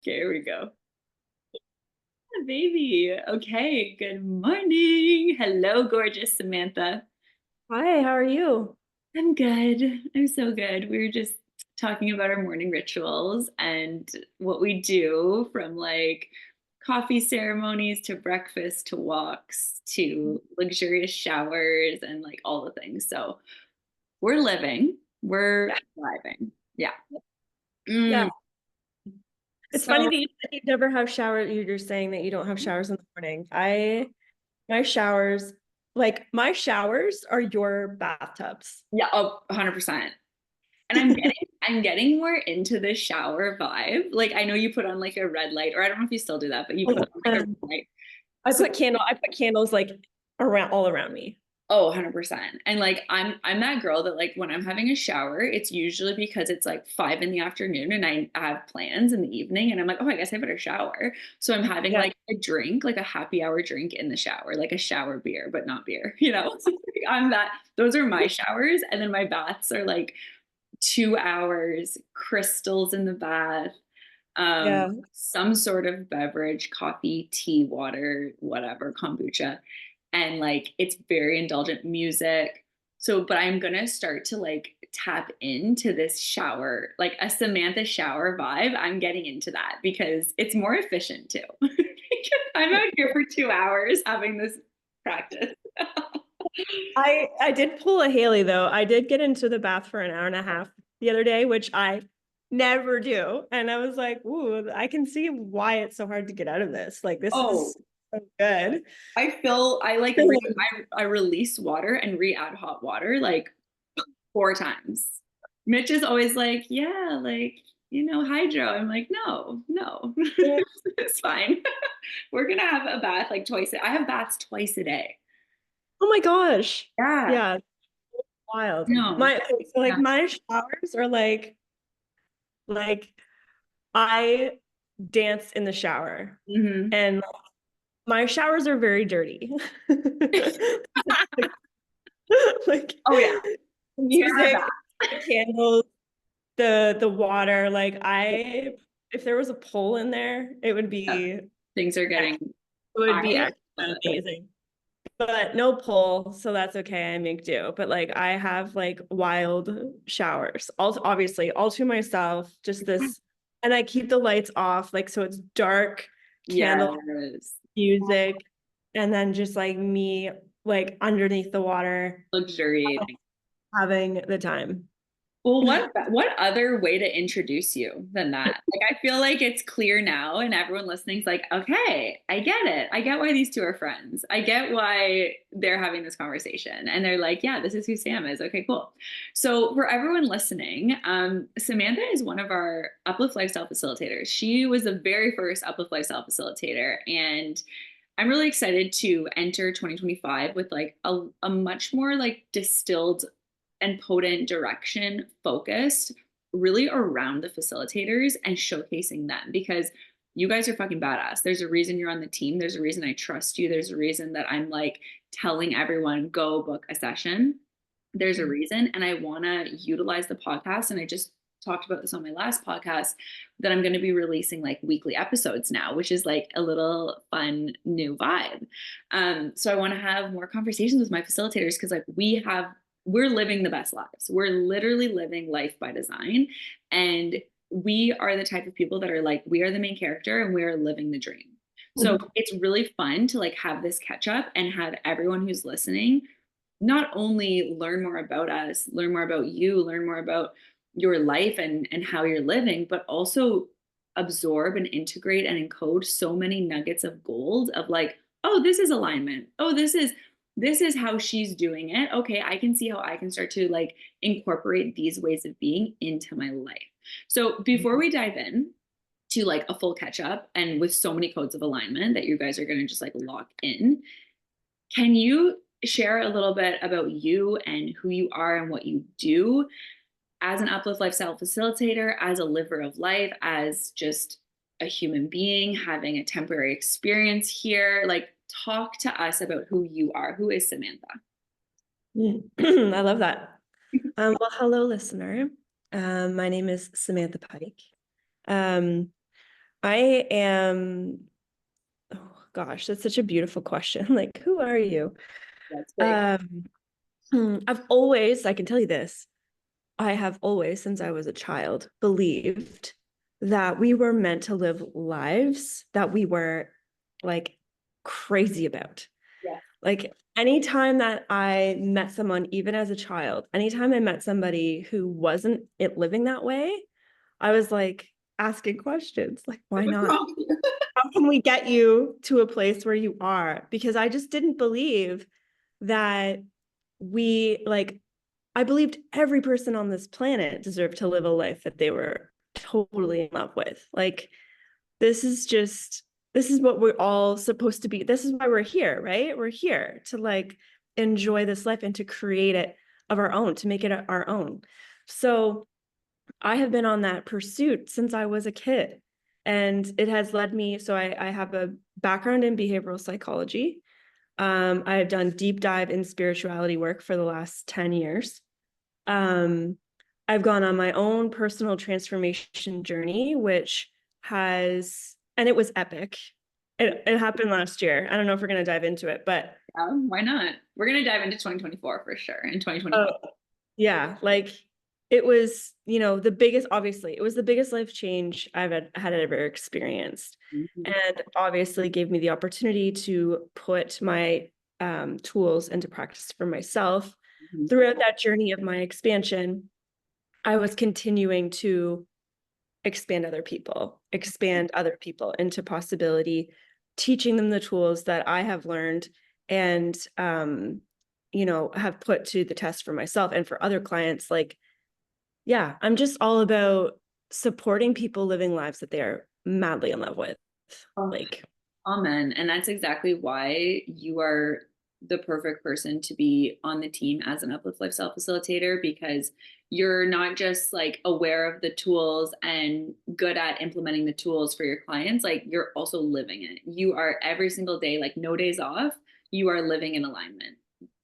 Here we go. Baby. Okay, good morning. Hello, gorgeous Samantha. Hi, how are you? I'm good. I'm so good. We were just talking about our morning rituals and what we do from like coffee ceremonies to breakfast to walks to luxurious showers and like all the things. So we're living, we're thriving. Yeah. Yeah, Mm. it's funny So, that you said you never have showers. You're saying that you don't have showers in the morning. My showers, my showers are your bathtubs. yeah, oh, 100%. And I'm getting more into the shower vibe. Like I know you put on like a red light, or I don't know if you still do that, but you put on like a red Um, light. So I put candles like around all around me. oh, 100%. And like I'm that girl that like when I'm having a shower, it's usually because it's like 5 in the afternoon and I have plans in the evening and I'm like, oh, I guess I better shower. So I'm having Yeah. like a drink, like a happy hour drink in the shower, like a shower beer, but not beer, you know? I'm that, those are my showers. And then my baths are like 2 hours, crystals in the bath, Yeah. some sort of beverage, coffee, tea, water, whatever, kombucha. And like it's very indulgent music. So, but I'm gonna start to like tap into this shower, like a Samantha shower vibe. I'm getting into that because it's more efficient too. I'm out here for 2 hours having this practice. I did pull a Haley though. I did get into the bath for an hour and a half the other day, which I never do. And I was like, ooh, I can see why it's so hard to get out of this. Like this Oh, is so good. I like I release water and re-add hot water like 4 times. Mitch is always like, yeah, like, hydro. I'm like, no, no, it's fine. We're gonna have a bath like twice. I have baths twice a day. Oh my gosh. Yeah. Yeah, wild. No. My showers are like I dance in the shower Hmm. and my showers are very dirty. Like Oh yeah. So are music, baths. candles, the water. If there was a pole in there, Yeah. Things are it getting would be I love extra it. amazing. But no pole, so that's okay. I make do. But like I have like wild showers. Also, obviously, all to myself, just this, and I keep the lights off, like so it's dark, candle Yes. music, and then just like me like underneath the water Luxuriating. having the time. Well, what other way to introduce you than that? Like I feel like it's clear now and everyone listening's like, "Okay, I get it. I get why these two are friends. I get why they're having this conversation." And they're like, "Yeah, this is who Sam is." Okay, cool. So, for everyone listening, Samantha is one of our Uplift Lifestyle Facilitators. She was the very first Uplift Lifestyle Facilitator and I'm really excited to enter 2025 with like a much more like distilled and potent direction focused really around the facilitators and showcasing them because you guys are fucking badass. There's a reason you're on the team. There's a reason I trust you. There's a reason that I'm like telling everyone go book a session. There's a reason. And I want to utilize the podcast. And I just talked about this on my last podcast that I'm going to be releasing like weekly episodes now, which is like a little fun new vibe. So I want to have more conversations with my facilitators because like we're living the best lives. We're literally living life by design. And we are the type of people that are like, we are the main character and we are living the dream. So it's really fun to like have this catch up and have everyone who's listening not only learn more about us, learn more about you, learn more about your life and how you're living, but also absorb and integrate and encode so many nuggets of gold of like, oh, this is alignment. Oh, this is how she's doing it. Okay, I can see how I can start to like incorporate these ways of being into my life. So before we dive in to like a full catch up and with so many codes of alignment that you guys are going to just like lock in, can you share a little bit about you and who you are and what you do as an uplift lifestyle facilitator, as a liver of life, as just a human being having a temporary experience here? Like, talk to us about who you are. Who is Samantha? I love that. Well, hello, listener. My name is Samantha Pike. Um, I am, oh gosh, that's such a beautiful question. Like, who are you? That's big. Um, I've always, I can tell you this, I have always, since I was a child, believed that we were meant to live lives that we were like crazy about. Yeah. Like anytime that I met someone, even as a child, anytime I met somebody who wasn't it living that way, I was like asking questions like, why What's not? wrong with you? How can we get you to a place where you are? Because I just didn't believe that we like I believed every person on this planet deserved to live a life that they were totally in love with. Like this is just this is what we're all supposed to be. This is why we're here, right? We're here to like enjoy this life and to create it of our own, to make it our own. So I have been on that pursuit since I was a kid. And it has led me, so I have a background in behavioral psychology. I have done deep dive in spirituality work for the last 10 years. Um, I've gone on my own personal transformation journey, which has, and it was epic. It happened last year. I don't know if we're going to dive into it, but Why not? We're gonna dive into 2024 for sure, and uh, 2025. yeah, like it was, the biggest, obviously, it was the biggest life change I've had ever experienced. Mhm. And obviously gave me the opportunity to put my tools into practice for myself. Mhm. Throughout that journey of my expansion, I was continuing to expand other people into possibility, teaching them the tools that I have learned and, have put to the test for myself and for other clients. Like, yeah, I'm just all about supporting people living lives that they are madly in love with. Oh, Like, amen. And that's exactly why you are the perfect person to be on the team as an Uplift Lifestyle Facilitator, because you're not just like aware of the tools and good at implementing the tools for your clients, like you're also living it. You are every single day, like no days off, you are living in alignment.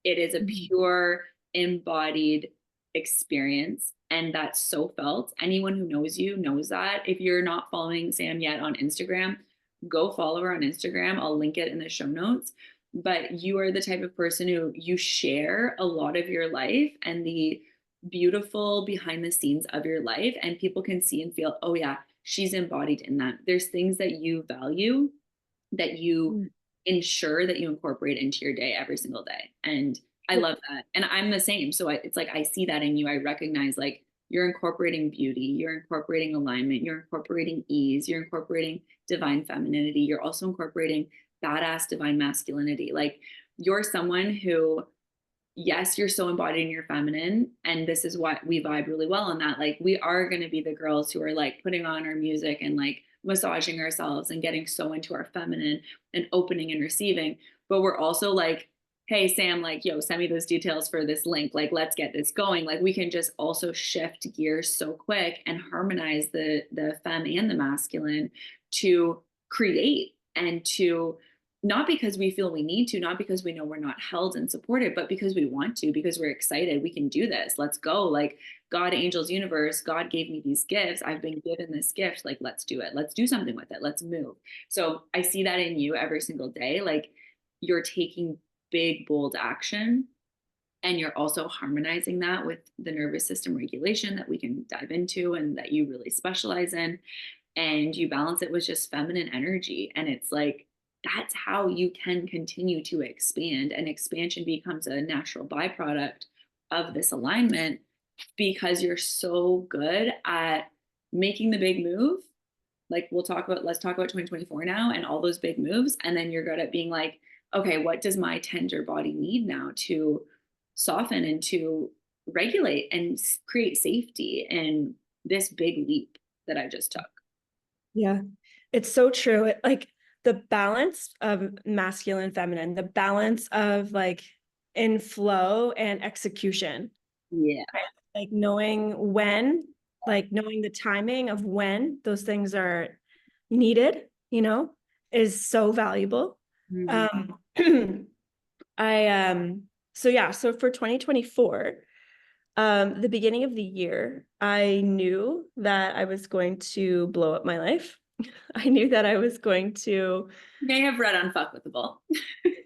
It is a mhm. pure embodied experience. And that's so felt. Anyone who knows you knows that. If you're not following Sam yet on Instagram, go follow her on Instagram. I'll link it in the show notes. But you are the type of person who you share a lot of your life and the beautiful behind the scenes of your life. And people can see and feel, oh, yeah, she's embodied in that. There's things that you value that you ensure that you incorporate into your day every single day. And I love that. And I'm the same. So it's like I see that in you. I recognize like you're incorporating beauty, you're incorporating alignment, you're incorporating ease, you're incorporating divine femininity, you're also incorporating badass divine masculinity. Like you're someone who, yes, you're so embodied in your feminine. And this is what we vibe really well on that. Like we are going to be the girls who are like putting on our music and like massaging ourselves and getting so into our feminine and opening and receiving. But we're also like, hey, Sam, like, yo, send me those details for this link. Like, let's get this going. Like we can just also shift gears so quick and harmonize the femme and the masculine to create and to not because we feel we need to, not because we know we're not held and supported, but because we want to, because we're excited. We can do this. Let's go. Like God, angels, universe, God gave me these gifts. I've been given this gift. Like, let's do it. Let's do something with it. Let's move. So I see that in you every single day. Like you're taking big, bold action. And you're also harmonizing that with the nervous system regulation that we can dive into and that you really specialize in, and you balance it with just feminine energy. And it's like, that's how you can continue to expand. And expansion becomes a natural byproduct of this alignment because you're so good at making the big move. Like let's talk about 2024 now and all those big moves. And then you're good at being like, okay, what does my tender body need now to soften and to regulate and create safety in this big leap that I just took? Yeah, it's so true. Like the balance of masculine, feminine, the balance of like in flow and execution, Yeah. right? Like knowing the timing of when those things are needed, is so valuable. Mhm. Um, I so yeah, so for 2024, the beginning of the year, I knew that I was going to blow up my life. I knew that I was going to, You may have read Unfuckwithable.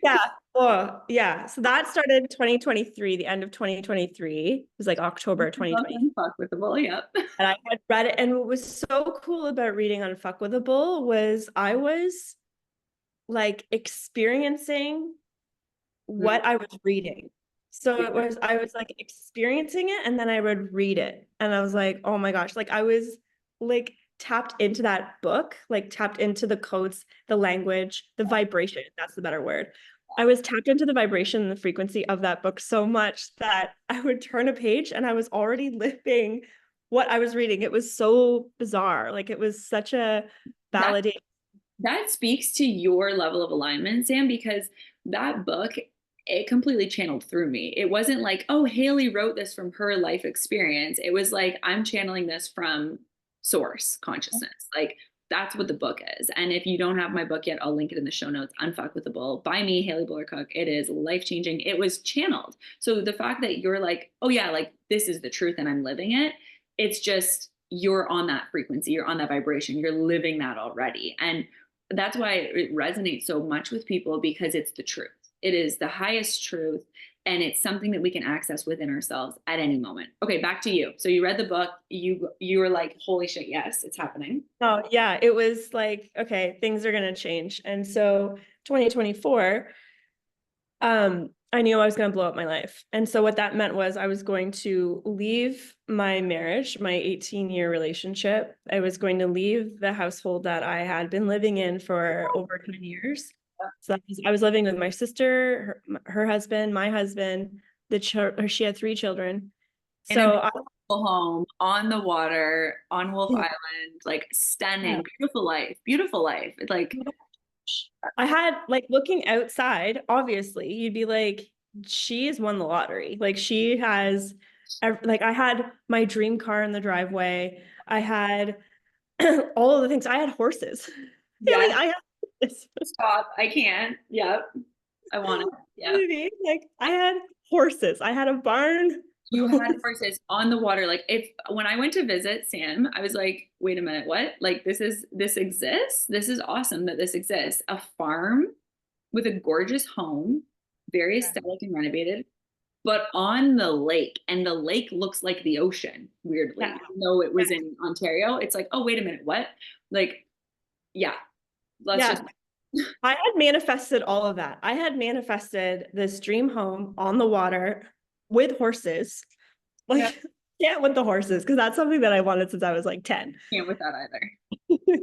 yeah. Oh, yeah. So that started 2023, the end of 2023. It was like October 2020. Unfuckwithable, yep. And I had read it. And what was so cool about reading Unfuckwithable was I was like experiencing what I was reading. So I was like experiencing it and then I would read it. And I was like, oh my gosh, like I was like tapped into that book, like tapped into the codes, the language, the vibration. That's the better word. I was tapped into the vibration and the frequency of that book so much that I would turn a page and I was already living what I was reading. It was so bizarre. Like it was such a That validating. that speaks to your level of alignment, Sam, because that book, it completely channeled through me. It wasn't like, oh, Haley wrote this from her life experience. It was like, I'm channeling this from source consciousness. Like, that's what the book is. And if you don't have my book yet, I'll link it in the show notes. Unfuckwithable by me, Haley Bowler-Cooke. It is life changing. It was channeled. So the fact that you're like, oh, yeah, like this is the truth and I'm living it, it's just you're on that frequency, you're on that vibration, you're living that already. And that's why it resonates so much with people, because it's the truth. It is the highest truth. And it's something that we can access within ourselves at any moment. Okay, back to you. So you read the book, you were like, holy shit, yes, it's happening. Oh, yeah, it was like, okay, things are going to change. And so 2024, I knew I was going to blow up my life. And so what that meant was I was going to leave my marriage, my 18-year relationship. I was going to leave the household that I had been living in for over 10 years. So I was living with my sister, her husband, my husband, she had 3 children. In a So beautiful home on the water on Wolf Island, like stunning, beautiful life, beautiful life. Like I had like looking outside, obviously, you'd be like, she has won the lottery. Like she has, like I had my dream car in the driveway. I had all of the things. I had horses. Yeah, like yes, I had this. stop. I can't. Yep. I want it. Yeah. Like I had horses. I had a barn. You had horses on the water. Like if when I went to visit Sam, I was like, wait a minute, what? Like this exists? This is awesome that this exists. A farm with a gorgeous home, very aesthetic and renovated, but on the lake. And the lake looks like the ocean, weirdly. Yeah. Even though it was in Ontario, it's like, oh, wait a minute, what? Like, yeah, let's Yeah. just I had manifested all of that. I had manifested this dream home on the water with horses. Like, yeah, with the horses, because that's something that I wanted since I was like 10. can't with that either.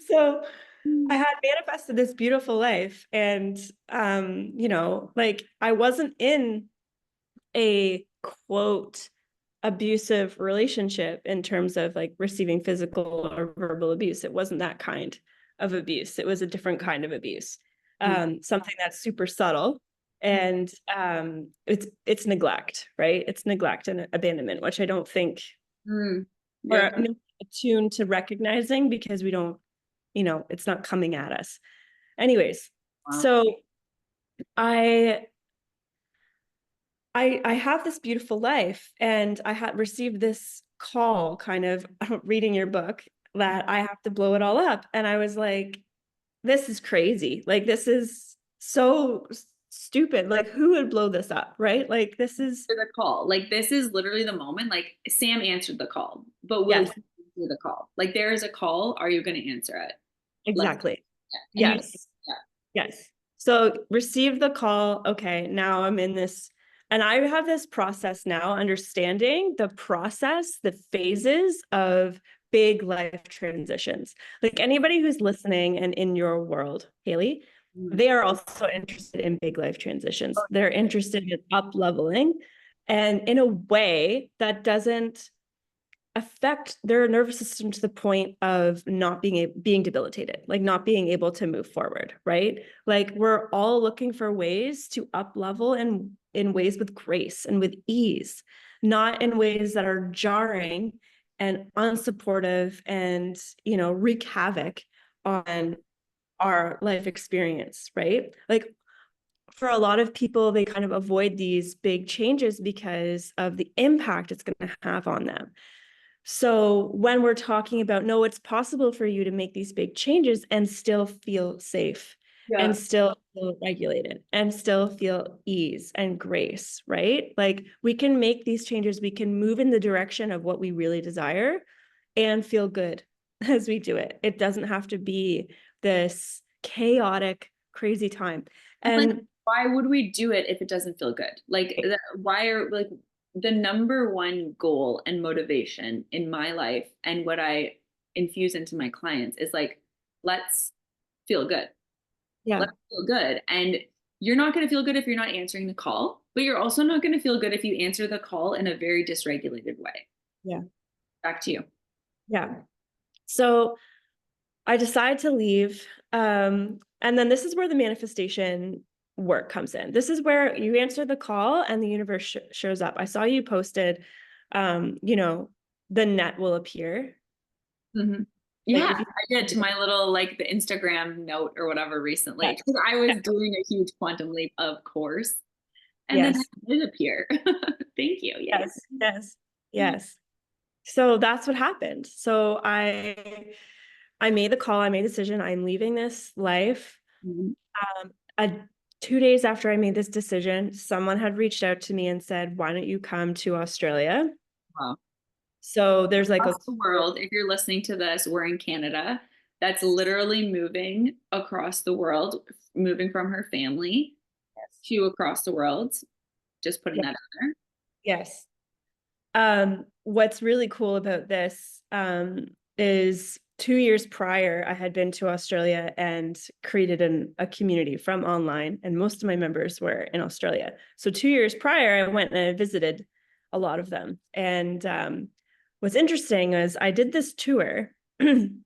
So I had manifested this beautiful life. And you know, like I wasn't in a quote abusive relationship in terms of like receiving physical or verbal abuse. It wasn't that kind of abuse. It was a different kind of abuse. Something that's super subtle. And it's neglect, right? It's neglect and abandonment, which I don't think Yeah. we're attuned to recognizing because we don't, you know, it's not coming at us. Anyways, Wow. so I have this beautiful life, and I had received this call, kind of reading your book, that I have to blow it all up. And I was like, this is crazy. Like, this is so stupid. Like, who would blow this up, right? Like, this is The call. Like this is literally the moment. Like Sam answered the call, but will yes, you answer the call? Like there is a call. Are you going to answer it? Like exactly. yeah. And you Yes. Yes. So received the call. Okay, now I'm in this, and I have this process now, understanding the process, the phases of big life transitions. Like anybody who's listening and in your world, Haley, they are also interested in big life transitions. They're interested in up leveling, and in a way that doesn't affect their nervous system to the point of not being debilitated, like not being able to move forward, right? Like we're all looking for ways to up level and in ways with grace and with ease, not in ways that are jarring and unsupportive and, you know, wreak havoc on our life experience, right? Like for a lot of people, they kind of avoid these big changes because of the impact it's going to have on them. So when we're talking about, no, it's possible for you to make these big changes and still feel safe and still feel regulated and still feel ease and grace, right? Like we can make these changes, we can move in the direction of what we really desire and feel good as we do it. It doesn't have to be this chaotic, crazy time. Like, And why would we do it if it doesn't feel good? Like, why are like the number one goal and motivation in my life and what I infuse into my clients is like, let's feel good. yeah, Let's feel good. And you're not going to feel good if you're not answering the call, but you're also not going to feel good if you answer the call in a very dysregulated way. yeah, Back to you. yeah. So I decide to leave. And then this is where the manifestation work comes in. This is where you answer the call and the universe shows up. I saw you posted, the net will appear. Mm-hmm. Like Yeah, if you, I did to my little like the Instagram note or whatever recently yes, because I was doing a huge quantum leap, of course, and then yes, it did appear. Thank you. Yay. yes, yes, yes. So that's what happened. So I made the call, I made the decision, I'm leaving this life. Mhm. Um, 2 days after I made this decision, someone had reached out to me and said, why don't you come to Australia? Wow. So there's like a Across the world, if you're listening to this, we're in Canada. That's literally moving across the world, moving from her family to across the world. Just putting yeah, that out there. yes. What's really cool about this is 2 years prior, I had been to Australia and created a community from online, and most of my members were in Australia. So 2 years prior, I went and I visited a lot of them. And what's interesting is I did this tour and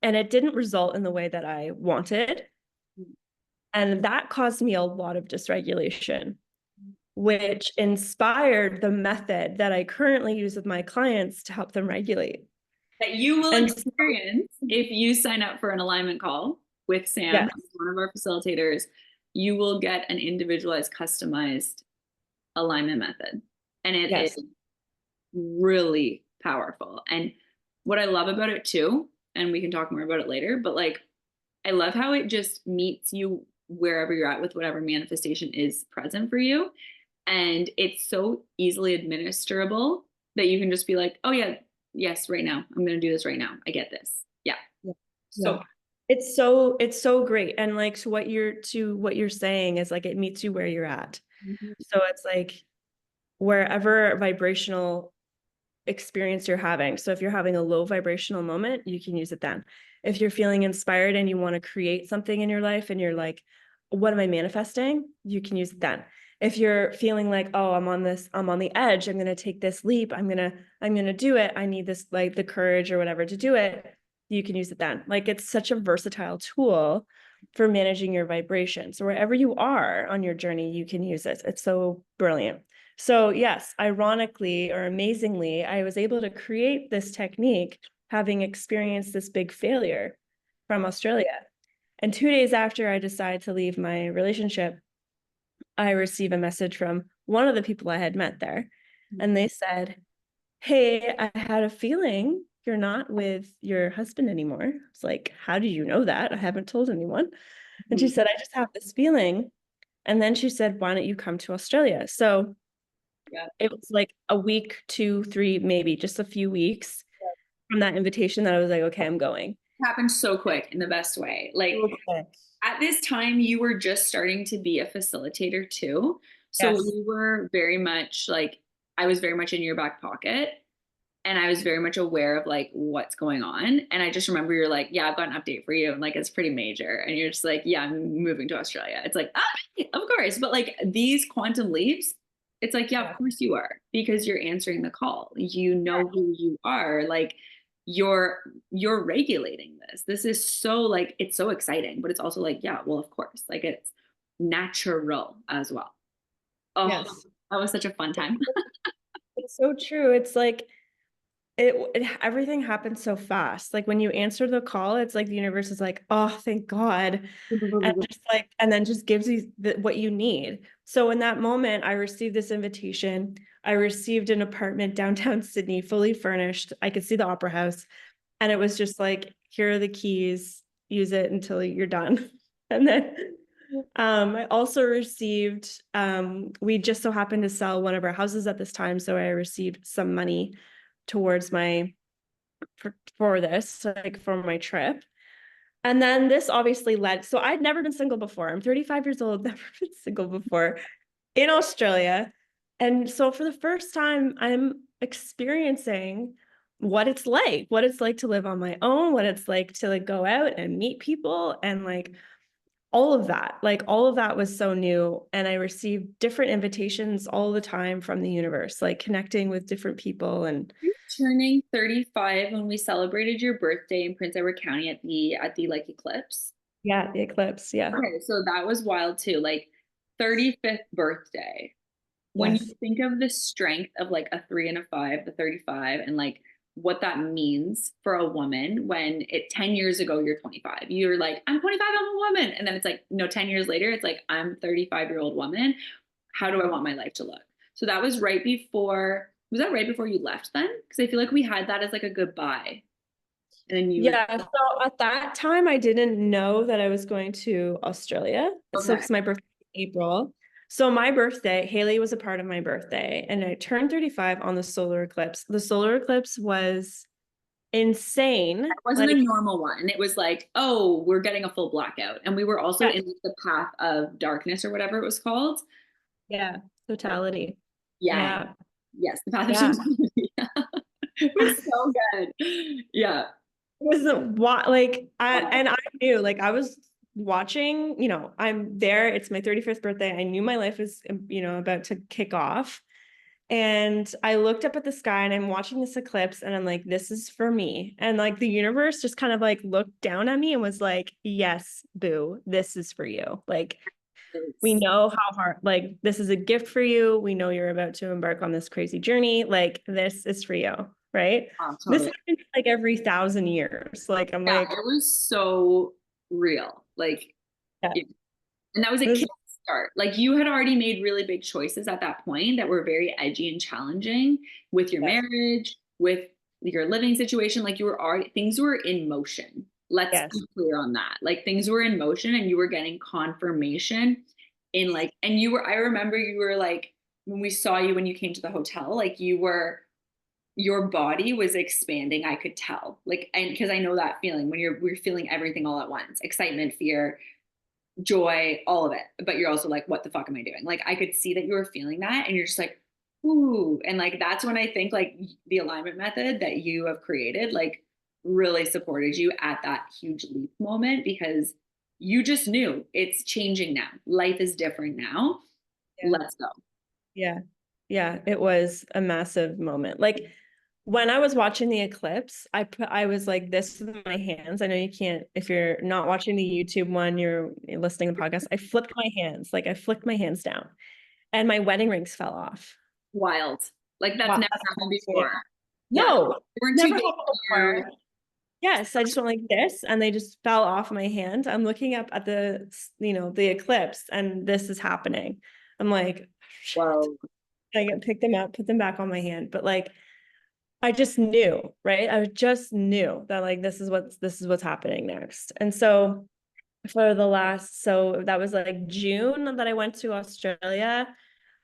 it didn't result in the way that I wanted. And that caused me a lot of dysregulation, which inspired the method that I currently use with my clients to help them regulate. That you will And so, experience if you sign up for an alignment call with Sam, yes, who's one of our facilitators. You will get an individualized, customized alignment method. And it yes, is really powerful. And what I love about it too, and we can talk more about it later, but like I love how it just meets you wherever you're at with whatever manifestation is present for you. And it's so easily administrable that you can just be like, oh, yeah, yes, right now. I'm going to do this right now. I get this. Yeah. yeah, yeah. So, It's so great. And like to what you're saying is like it meets you where you're at. mhm. So it's like wherever vibrational experience you're having. So if you're having a low vibrational moment, you can use it then. If you're feeling inspired and you want to create something in your life and you're like, what am I manifesting? You can use it then. If you're feeling like, oh, I'm on the edge, I'm going to take this leap, I'm going to do it. I need this, like the courage or whatever to do it. You can use it then. Like it's such a versatile tool for managing your vibration. So wherever you are on your journey, you can use it. It's so brilliant. So yes, ironically or amazingly, I was able to create this technique having experienced this big failure from Australia. And 2 days after I decided to leave my relationship, I received a message from one of the people I had met there. And they said, hey, I had a feeling you're not with your husband anymore. It's like, how do you know that? I haven't told anyone. And she Mhm. said, I just have this feeling. And then she said, why don't you come to Australia? So Yeah. it was like a week, 2, 3, maybe just a few weeks from that invitation that I was like, okay, I'm going. It happened so quick in the best way. Like Okay. at this time, you were just starting to be a facilitator too. So Yes. we were very much like, I was very much in your back pocket. And I was very much aware of like what's going on. And I just remember you're like, yeah, I've got an update for you. And like, it's pretty major. And you're just like, yeah, I'm moving to Australia. It's like, ah, of course. But like these quantum leaps, it's like, yeah, Yeah. of course you are because you're answering the call. You know who you are. Like you're regulating this. This is so like, it's so exciting, but it's also like, yeah, well, of course. Like it's natural as well. Oh, Yes. that was such a fun time. It's so true. It's like everything happened so fast. Like when you answer the call, it's like the universe is like, oh, thank God. And just like, and then just gives you what you need. So in that moment, I received this invitation. I received an apartment downtown Sydney, fully furnished. I could see the opera house. And it was just like, here are the keys, use it until you're done. And then I also received, we just so happened to sell one of our houses at this time. So I received some money towards my, for this, like for my trip. And then this obviously led, so I'd never been single before. I'm 35 years old, never been single before in Australia. And so for the first time, I'm experiencing what it's like to live on my own, what it's like to like go out and meet people and like all of that was so new. And I received different invitations all the time from the universe, like connecting with different people. And You're turning 35 when we celebrated your birthday in Prince Edward County at the like eclipse. yeah, the eclipse. Yeah. Okay, so that was wild too. Like 35th birthday. When you Yes. think of the strength of like a 3 and a 5, the 35, and like what that means for a woman when 10 years ago you're 25. You're like, I'm 25, I'm a woman. And then it's like, no, 10 years later, it's like, I'm 35-year-old woman. How do I want my life to look? So that was right before, was that right before you left then? Because I feel like we had that as like a goodbye. And then you were, Yeah. So at that time, I didn't know that I was going to Australia. So okay. because my birthday is April. So my birthday, Haley was a part of my birthday, and I turned 35 on the solar eclipse. The solar eclipse was insane. It wasn't a Like, normal one. It was like, oh, we're getting a full blackout. And we were also yeah, in the path of darkness or whatever it was called. yeah, totality. Yeah. Yeah. Yes, the path of Yeah. humanity. It was so good. Yeah. It was what like I knew like I was watching, I'm there. It's my 35th birthday. I knew my life was, about to kick off. And I looked up at the sky and I'm watching this eclipse and I'm like, this is for me. And like the universe just kind of like looked down at me and was like, yes, boo, this is for you. Like, we It's know how hard, like, this is a gift for you. We know you're about to embark on this crazy journey. Like, this is for you. Right. This totally. happens like every 1,000 years. Like, I'm Yeah, like, it was so real. Like, yeah, yeah. And that was a this, kick start. Like you had already made really big choices at that point that were very edgy and challenging with your yes, marriage, with your living situation. Like you were already, things were in motion. Let's yes, be clear on that. Like things were in motion and you were getting confirmation in like, and you were, I remember you were like, when we saw you when you came to the hotel, like you were, your body was expanding. I could tell. Like, and because I know that feeling when we're feeling everything all at once, excitement, fear, joy, all of it. But you're also like, what the fuck am I doing? Like I could see that you were feeling that and you're just like, ooh. And like that's when I think like the alignment method that you have created, like really supported you at that huge leap moment because you just knew it's changing now. Life is different now. yeah, Let's go. yeah, yeah. It was a massive moment. Like when I was watching the eclipse, I was like this with my hands. I know you can't, if you're not watching the YouTube one, you're listening to the podcast. I flipped my hands, like I flicked my hands down and my wedding rings fell off. Wild. Like that's Wow. never happened before. Yeah. No, They weren't too never big happened here. before. Yes, I just went like this and they just fell off my hand. I'm looking up at the eclipse and this is happening. I'm like, shit. Whoa. I pick them up, put them back on my hand. But like I just knew, right? I just knew that like this is what's happening next. And so so that was like June that I went to Australia.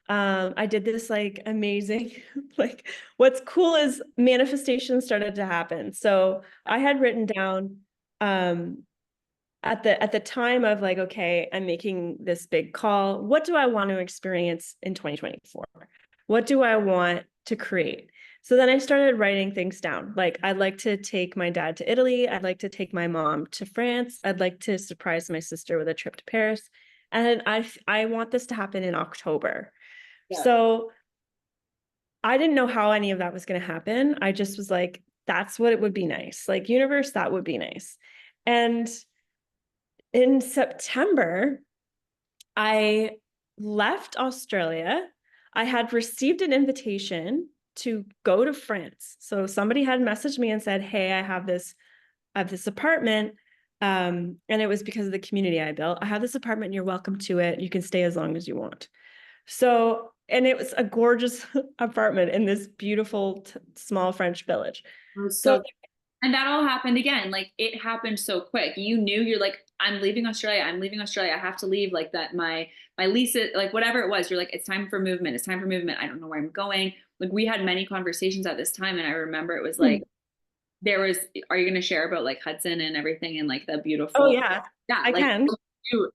I did this like amazing, like what's cool is manifestation started to happen. So I had written down um at the time of like, okay, I'm making this big call. What do I want to experience in 2024? What do I want to create? So then I started writing things down. Like I'd like to take my dad to Italy. I'd like to take my mom to France. I'd like to surprise my sister with a trip to Paris. And I want this to happen in October. Yeah. So I didn't know how any of that was going to happen. I just was like, that's what it would be nice. Like, universe, that would be nice. And in September, I left Australia. I had received an invitation to go to France. So somebody had messaged me and said, hey, I have this apartment. And it was because of the community I built. I have this apartment and you're welcome to it. You can stay as long as you want. So, and it was a gorgeous apartment in this beautiful small French village. So So, and that all happened again. Like it happened so quick. You knew you're like, I'm leaving Australia. I'm leaving Australia. I have to leave. Like that, my lease, like whatever it was, you're like, it's time for movement. It's time for movement. I don't know where I'm going. Like we had many conversations at this time, and I remember it was like there was. Are you going to share about like Hudson and everything and like the oh beautiful? yeah, Yeah, I like can.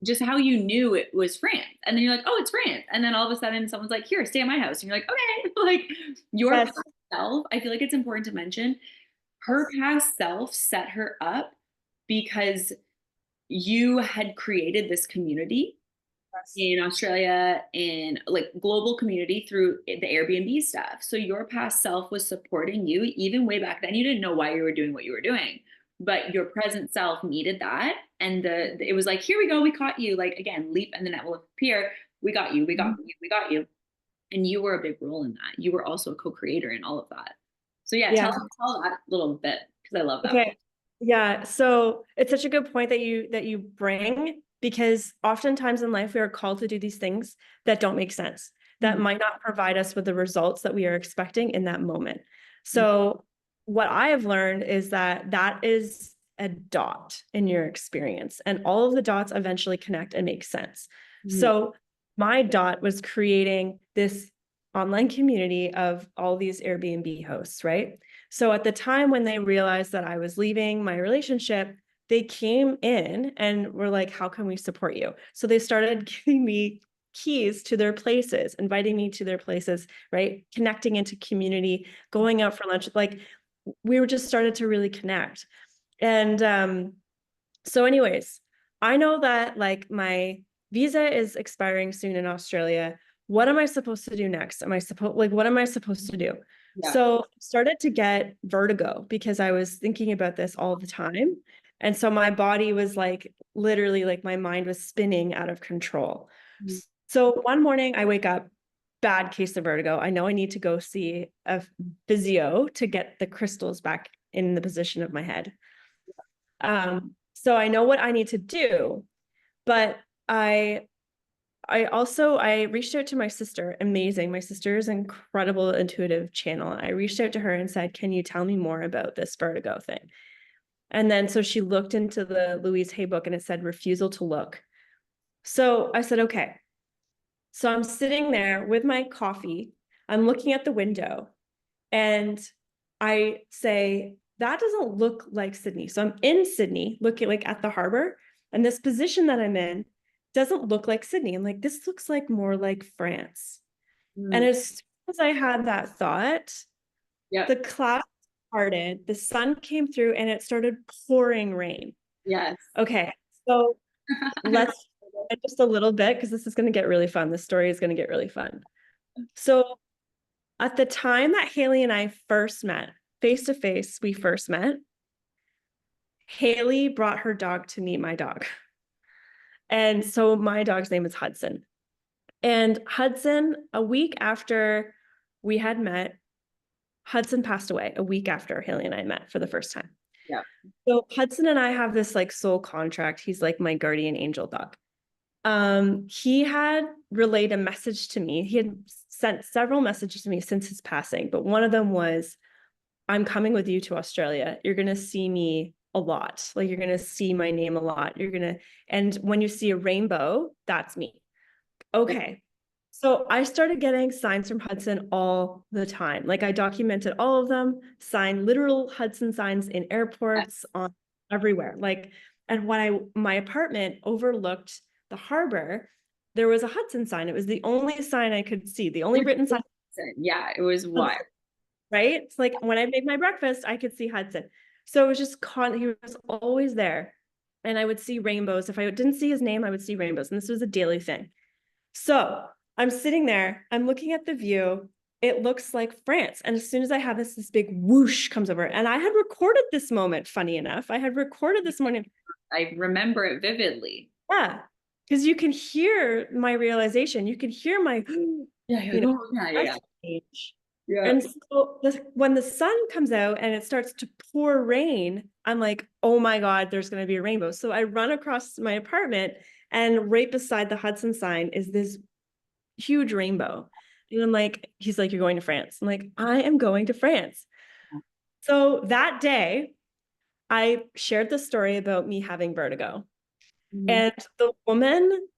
just how you knew it was France, and then you're like, oh, it's France, and then all of a sudden someone's like, here, stay at my house, and you're like, okay, like your Yes. past self. I feel like it's important to mention her past self set her up because you had created this community Yes. in Australia in like global community through the Airbnb stuff. So your past self was supporting you even way back then. You didn't know why you were doing what you were doing, but your present self needed that. And it was like, here we go, we caught you. Like again, leap and the net will appear. We got you, we got you, we got you. And you were a big role in that. You were also a co-creator in all of that. So yeah, Yeah. tell that little bit because I love that. Okay. Yeah. So it's such a good point that you bring, because oftentimes in life we are called to do these things that don't make sense, that Mhm. might not provide us with the results that we are expecting in that moment. Mhm. So what I have learned is that that is a dot in your experience, and all of the dots eventually connect and make sense. Mhm. So my dot was creating this online community of all these Airbnb hosts, right? So at the time when they realized that I was leaving my relationship, they came in and were like, how can we support you? So they started giving me keys to their places, inviting me to their places, right? Connecting into community, going out for lunch. Like we were just started to really connect. And so anyways, I know that like my visa is expiring soon in Australia. What am I supposed to do next? What am I supposed to do? Yeah. So I started to get vertigo because I was thinking about this all the time. And so my body was like literally like my mind was spinning out of control. Mhm. So one morning I wake up, bad case of vertigo. I know I need to go see a physio to get the crystals back in the position of my head. So I know what I need to do, but I reached out to my sister. Amazing. My sister is an incredible intuitive channel. I reached out to her and said, can you tell me more about this vertigo thing? And then so she looked into the Louise Hay book and it said refusal to look. So I said, okay. So I'm sitting there with my coffee. I'm looking at the window and I say, that doesn't look like Sydney. So I'm in Sydney, looking like at the harbor, and this position that I'm in doesn't look like Sydney. I'm like, this looks like more like France. And Mhm. as soon as I had that thought, Yep. the clouds parted, the sun came through, and it started pouring rain. Yes. Okay, so let's just a little bit because this is going to get really fun. This story is going to get really fun. So at the time that Haley and I first met, face to face, we first met, Haley brought her dog to meet my dog. And so my dog's name is Hudson. And Hudson, a week after we had met, Hudson passed away a week after Haley and I met for the first time. Yeah. So Hudson and I have this like soul contract. He's like my guardian angel dog. He had relayed a message to me. He had sent several messages to me since his passing, but one of them was, I'm coming with you to Australia. You're going to see me a lot. Like you're going to see my name a lot. And when you see a rainbow, that's me. Okay. So I started getting signs from Hudson all the time. Like I documented all of them, signed literal Hudson signs in airports, on everywhere. Like, and when my apartment overlooked the harbor, there was a Hudson sign. It was the only sign I could see, the only written sign. Yeah, it was wild. Right? It's like when I made my breakfast, I could see Hudson. So it was just he was always there. And I would see rainbows. If I didn't see his name, I would see rainbows. And this was a daily thing. So I'm sitting there, I'm looking at the view. It looks like France. And as soon as I have this big whoosh comes over. And I had recorded this moment, funny enough. I had recorded this morning. I remember it vividly. Yeah. Because you can hear my realization. You can hear my, Yeah, you know, yeah, yeah. change. Yeah. And so when the sun comes out and it starts to pour rain, I'm like, oh my God, there's going to be a rainbow. So I run across my apartment, and right beside the Hudson sign is this huge rainbow. And I'm like, he's like, you're going to France. I'm like, I am going to France. So that day, I shared the story about me having vertigo. Mhm. And the woman,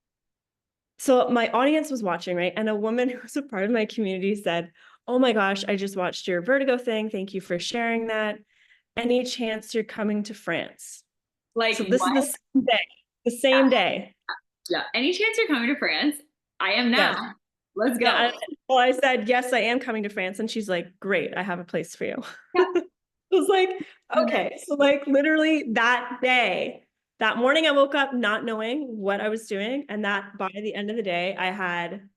so my audience was watching, right? And a woman who was a part of my community said, oh my gosh, I just watched your vertigo thing. Thank you for sharing that. Any chance you're coming to France? Like So this is the what? same day, the same day. Yeah. Any chance you're coming to France? I am now. Yes. Let's Yeah. go. Well, I said, yes, I am coming to France. And she's like, great, I have a place for you. Yeah. I was like, okay. So like literally that day, that morning I woke up not knowing what I was doing. And that by the end of the day, I had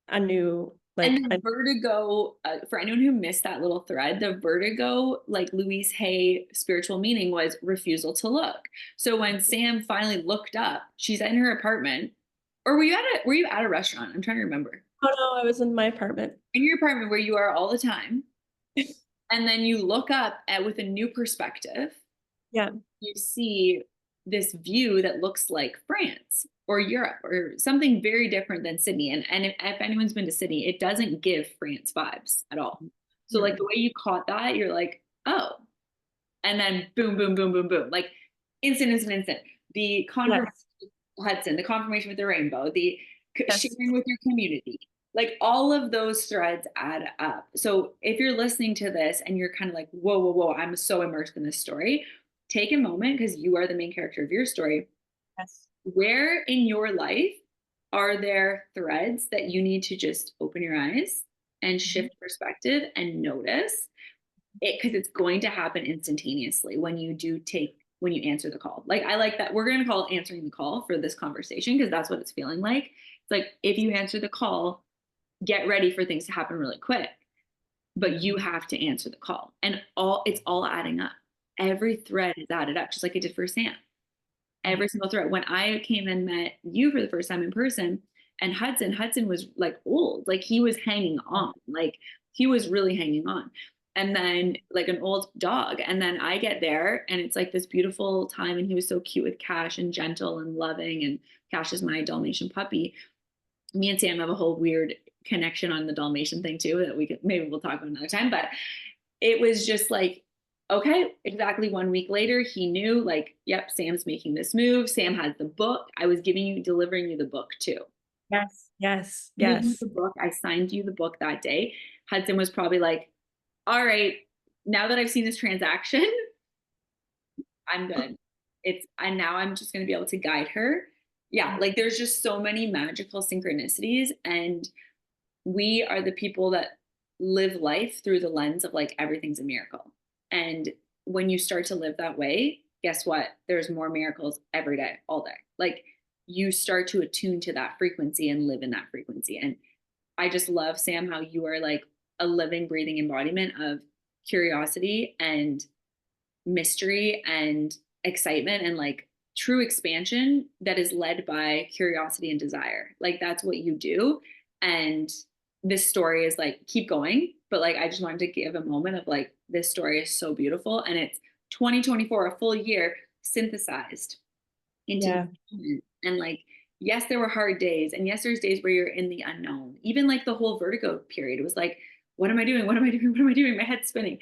a new, And like, the vertigo, for anyone who missed that little thread, the vertigo, like Louise Hay spiritual meaning was refusal to look. So when Sam finally looked up, she's in her apartment. Or were you at a restaurant? I'm trying to remember. oh no, I was in my apartment. In your apartment where you are all the time. And then you look up at with a new perspective, Yeah. you see this view that looks like France or Europe or something very different than Sydney. And if anyone's been to Sydney, it doesn't give France vibes at all. So like the way you caught that, you're like, oh, and then boom, boom, boom, boom, boom, like instant. The confirmation Yes. with Hudson, the confirmation with the rainbow, the Yes. sharing with your community, like all of those threads add up. So if you're listening to this and you're kind of like, whoa, whoa, whoa, I'm so immersed in this story, take a moment because you are the main character of your story. Yes. Where in your life are there threads that you need to just open your eyes and Mhm. shift perspective and notice it, because it's going to happen instantaneously when you answer the call. Like I like that we're going to call it answering the call for this conversation because that's what it's feeling like. It's like if you answer the call, get ready for things to happen really quick, but you have to answer the call, and all it's all adding up. Every thread is added up, just like it did for Sam. Every single thread. When I came and met you for the first time in person, and Hudson was like old, like he was hanging on, like he was really hanging on. And then like an old dog. And then I get there and it's like this beautiful time. And he was so cute with Cash and gentle and loving. And Cash is my Dalmatian puppy. Me and Sam have a whole weird connection on the Dalmatian thing too that we could maybe we'll talk about another time. But it was just like, okay, exactly 1 week later, he knew like, yep, Sam's making this move. Sam has the book. I was delivering you the book too. Yes. Yes. Giving you Yes. the book. I signed you the book that day. Hudson was probably like, all right, now that I've seen this transaction, I'm good. And now I'm just going to be able to guide her. Yeah, like there's just so many magical synchronicities. And we are the people that live life through the lens of like everything's a miracle. And when you start to live that way, guess what? There's more miracles every day, all day. Like you start to attune to that frequency and live in that frequency. And I just love, Sam, how you are like a living, breathing embodiment of curiosity and mystery and excitement and like true expansion that is led by curiosity and desire. Like that's what you do. And this story is like, keep going. But like, I just wanted to give a moment of like, this story is so beautiful. And it's 2024, a full year synthesized into Yeah. this moment. And like, yes, there were hard days. And yes, there's days where you're in the unknown. Even like the whole vertigo period, it was like, what am I doing? What am I doing? What am I doing? My head's spinning.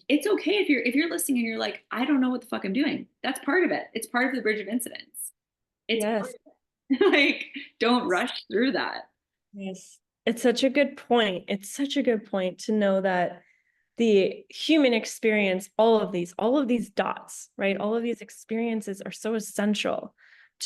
It's okay if you're listening and you're like, I don't know what the fuck I'm doing. That's part of it. It's part of the bridge of incidents. It's part Yes. of it. Like, don't rush through that. Yes. It's such a good point. It's such a good point to know that the human experience, all of these dots, right? All of these experiences are so essential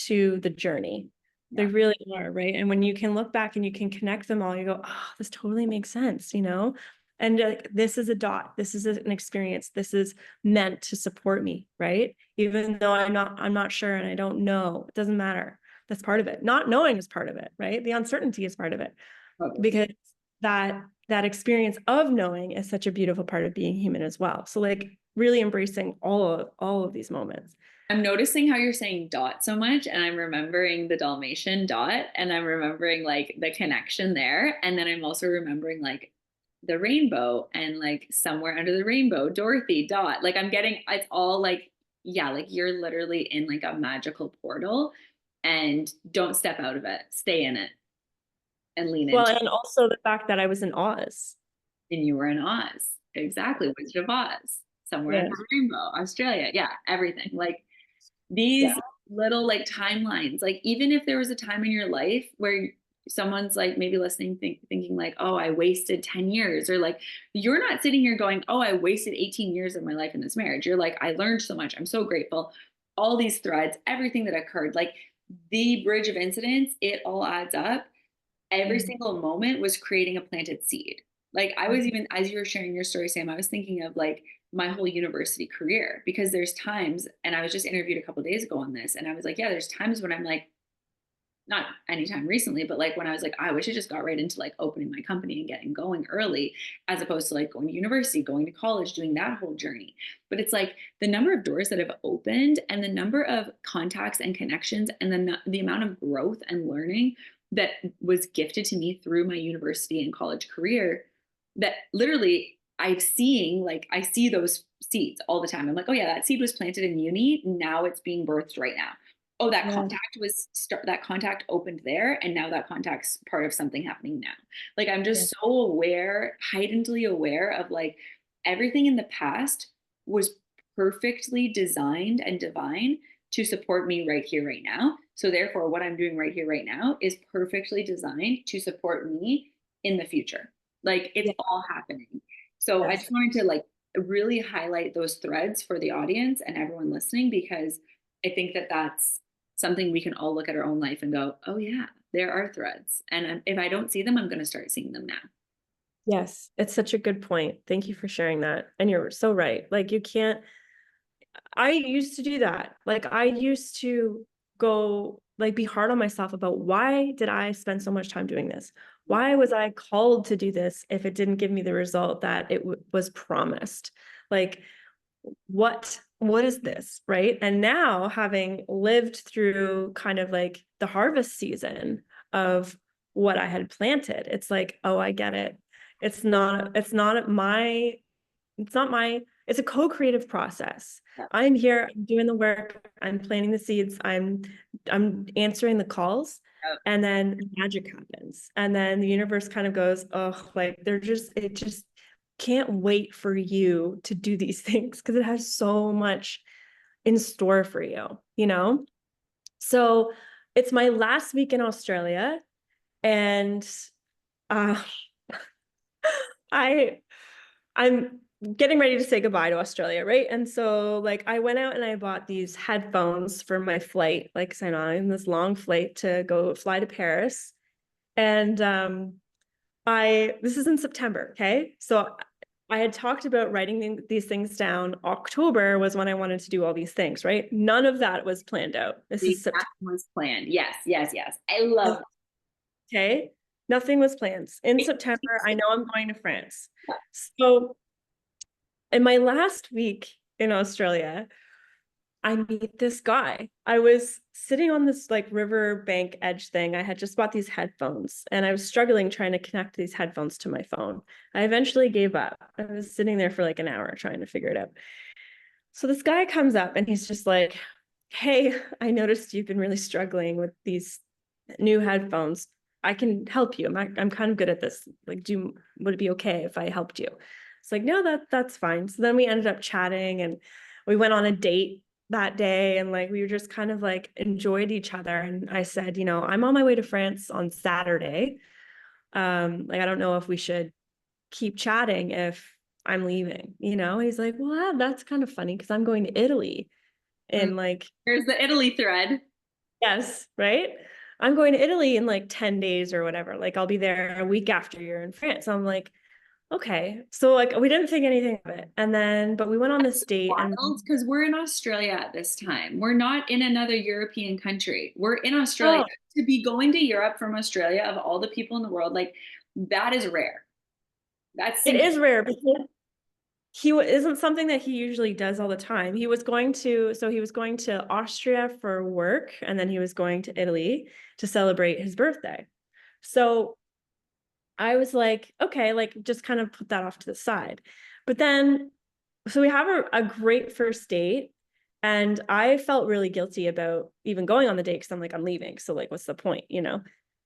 to the journey. They Yeah. really are, right? And when you can look back and you can connect them all, you go, oh, this totally makes sense, you know? And like, this is a dot, this is an experience, this is meant to support me, right? Even though I'm not sure and I don't know, it doesn't matter. That's part of it. Not knowing is part of it, right? The uncertainty is part of it Totally. because that experience of knowing is such a beautiful part of being human as well. So like really embracing all of these moments. I'm noticing how you're saying dot so much, and I'm remembering the Dalmatian dot, and I'm remembering like the connection there. And then I'm also remembering like the rainbow and like somewhere under the rainbow, Dorothy, Dot. Like I'm getting, it's all like, yeah, like you're literally in like a magical portal and don't step out of it. Stay in it and lean Well, into it. and also the fact that I was in Oz. And you were in Oz. Exactly. Wizard of Oz. Somewhere under Yeah. the rainbow, Australia. Yeah, everything. Like Yeah. these little like timelines, like even if there was a time in your life where someone's like maybe listening thinking like, oh, I wasted 10 years, or like you're not sitting here going, oh, I wasted 18 years of my life in this marriage. You're like, I learned so much, I'm so grateful, all these threads, everything that occurred, like the bridge of incidents, it all adds up. Every Mhm. single moment was creating a planted seed. Like I was even, as you were sharing your story, Sam, I was thinking of like my whole university career, because there's times, and I was just interviewed a couple days ago on this, and I was like, yeah, there's times when I'm like, not anytime recently, but like when I was like, I wish I just got right into like opening my company and getting going early, as opposed to like going to university, going to college, doing that whole journey. But it's like the number of doors that have opened and the number of contacts and connections and then the amount of growth and learning that was gifted to me through my university and college career, that literally I'm seeing, like I see those seeds all the time. I'm like, oh yeah, that seed was planted in uni. Now it's being birthed right now. Oh, that Yeah. contact that contact opened there, and now that contact's part of something happening now. Like I'm just so aware, heightenedly aware of like everything in the past was perfectly designed and divine to support me right here, right now. So therefore, what I'm doing right here, right now is perfectly designed to support me in the future. Like it's Yeah. all happening. So I Yes. just wanted to like really highlight those threads for the audience and everyone listening, because I think that that's something we can all look at our own life and go, oh yeah, there are threads. And if I don't see them, I'm going to start seeing them now. Yes. It's such a good point. Thank you for sharing that. And you're so right. Like you can't, I used to do that. Like I used to go like be hard on myself about why did I spend so much time doing this? Why was I called to do this if it didn't give me the result that it was promised? Like what is this, right? And now having lived through kind of like the harvest season of what I had planted, it's like, oh, I get it. It's not my it's a co-creative process. Yeah. I'm here, I'm doing the work, I'm planting the seeds, I'm answering the calls, and then magic happens. And then the universe kind of goes, oh, like it just can't wait for you to do these things because it has so much in store for you, you know? So it's my last week in Australia, and uh I I'm getting ready to say goodbye to Australia, right? And so like I went out and I bought these headphones for my flight, like sign on this long flight to go fly to Paris. And I this is in September, okay? So I had talked about writing these things down. October was when I wanted to do all these things, right? None of that was planned out. This The is exact September. was planned. Yes, yes, yes. I love Okay. Nothing was planned. In it. September, I know I'm going to France. So in my last week in Australia, I meet this guy. I was sitting on this like river bank edge thing. I had just bought these headphones and I was struggling trying to connect these headphones to my phone. I eventually gave up. I was sitting there for like an hour trying to figure it out. So this guy comes up and he's just like, hey, I noticed you've been really struggling with these new headphones. I can help you. I'm kind of good at this. Like, would it be okay if I helped you? It's like, no, that's fine. So then we ended up chatting and we went on a date that day and like we were just kind of like enjoyed each other. And I said, I'm on my way to France on Saturday. Like I don't know if we should keep chatting if I'm leaving, He's like, well, that's kind of funny because I'm going to Italy. Mm. And like, There's the Italy thread. yes, right? I'm going to Italy in like 10 days or whatever. Like I'll be there a week after you're in France. I'm like, okay. So like we didn't think anything of it. And then, but we went on this date and Wild, because we're in Australia at this time. We're not in another European country. We're in Australia. oh, To be going to Europe from Australia, of all the people in the world, like that is rare. That's it sync. is rare because isn't something that he usually does all the time. He was going to Austria for work and then he was going to Italy to celebrate his birthday. So I was like, okay, like just kind of put that off to the side. But then, so we have a great first date. And I felt really guilty about even going on the date because I'm like, I'm leaving. So, like, what's the point, you know?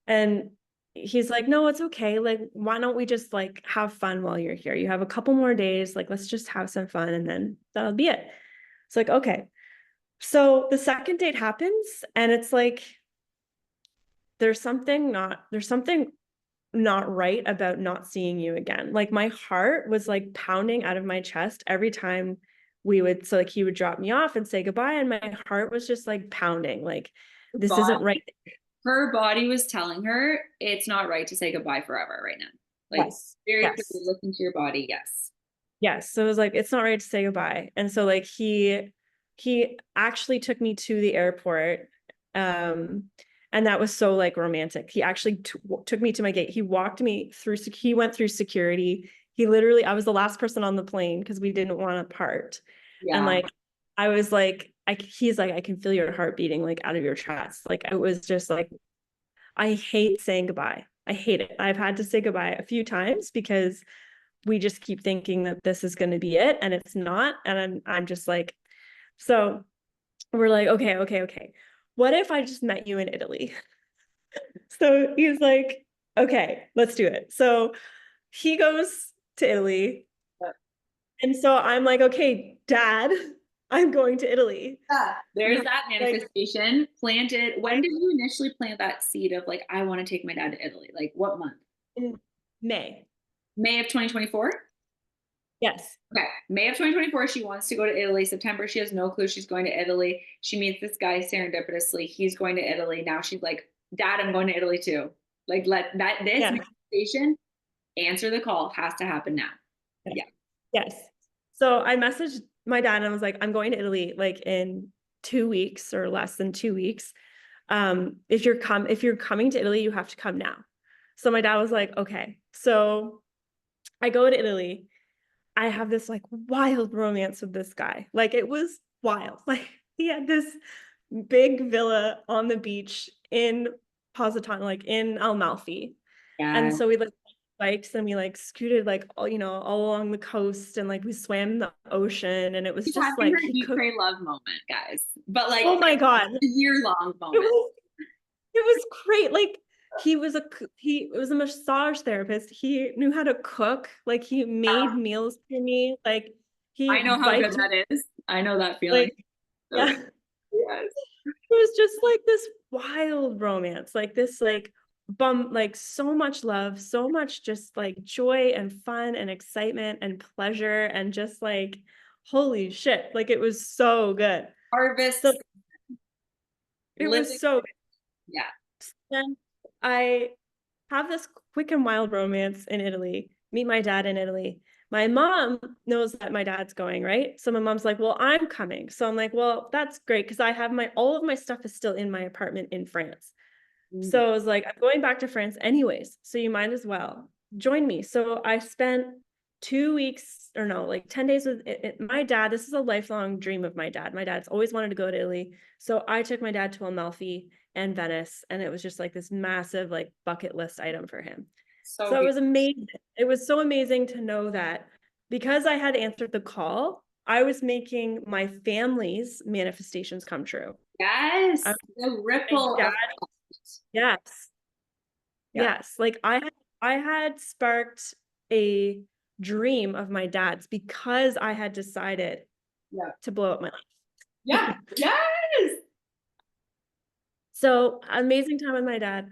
And he's like, no, it's okay. Like, why don't we just like have fun while you're here? You have a couple more days. Like, let's just have some fun and then that'll be it. It's like, okay. So the second date happens and it's like, there's something not right about not seeing you again. Like my heart was like pounding out of my chest every time so like he would drop me off and say goodbye. And my heart was just like pounding, like, this isn't right. Her body was telling her it's not right to say goodbye forever right now. Like Yes. very clearly Yes. listen to your body. Yes. Yes. So it was like, it's not right to say goodbye. And so like he actually took me to the airport. Um, and that was so like romantic. He actually took me to my gate. He walked me through, he went through security. He literally, I was the last person on the plane because we didn't want to part. And Yeah. like, I was like, he's like, I can feel your heart beating like out of your chest. Like, it was just like, I hate saying goodbye. I hate it. I've had to say goodbye a few times because we just keep thinking that this is going to be it and it's not. And I'm just like, so we're like, okay. What if I just met you in Italy? So he's like, okay, let's do it. So he goes to Italy. And so I'm like, okay, dad, I'm going to Italy. Yeah. There's that Like, manifestation planted. When did you initially plant that seed of like, I want to take my dad to Italy? Like what month? in May. May of 2024? Yes. Okay. May of 2024, she wants to go to Italy. September, she has no clue she's going to Italy. She meets this guy serendipitously. He's going to Italy. Now she's like, Dad, I'm going to Italy too. Like, let that, this Yeah. manifestation, answer the call, has to happen now. Yeah. Yes. So I messaged my dad and I was like, I'm going to Italy like in 2 weeks or less than 2 weeks. If you're coming to Italy, you have to come now. So my dad was like, okay. So I go to Italy. I have this like wild romance with this guy. Like it was wild. Like he had this big villa on the beach in Positano, like in Amalfi. And Yeah. so we like bikes and we like scooted like all along the coast and like we swam the ocean and it was She's just having like her eat, pray, love moment, guys. But like oh my God. a year-long It moment. was it was great. Like he was a massage therapist. He knew how to cook. Like he made meals for me. Like he I know how good biked that is. I know that feeling. like So yeah. good. Yes. It was just like this wild romance, like this like like so much love, so much just like joy and fun and excitement and pleasure and just like holy shit, like it was so good. So Harvest. it Living. was so good. Yeah. Then I have this quick and wild romance in Italy, meet my dad in Italy. My mom knows that my dad's going, right? So my mom's like, well, I'm coming. So I'm like, well, that's great because I have all of my stuff is still in my apartment in France. Mm. So I was like, I'm going back to France anyways. So you might as well join me. So I spent 2 weeks or no, like 10 days with my dad. This is a lifelong dream of my dad. My dad's always wanted to go to Italy. So I took my dad to Amalfi and Venice. And it was just like this massive like bucket list item for him. So So it was beautiful. amazing. It was so amazing to know that because I had answered the call, I was making my family's manifestations come true. Yes. I, The my ripple dad, of yes, yeah. yes. Like I had sparked a dream of my dad's because I had decided Yeah. to blow up my life. Yeah. Yes. So amazing time with my dad.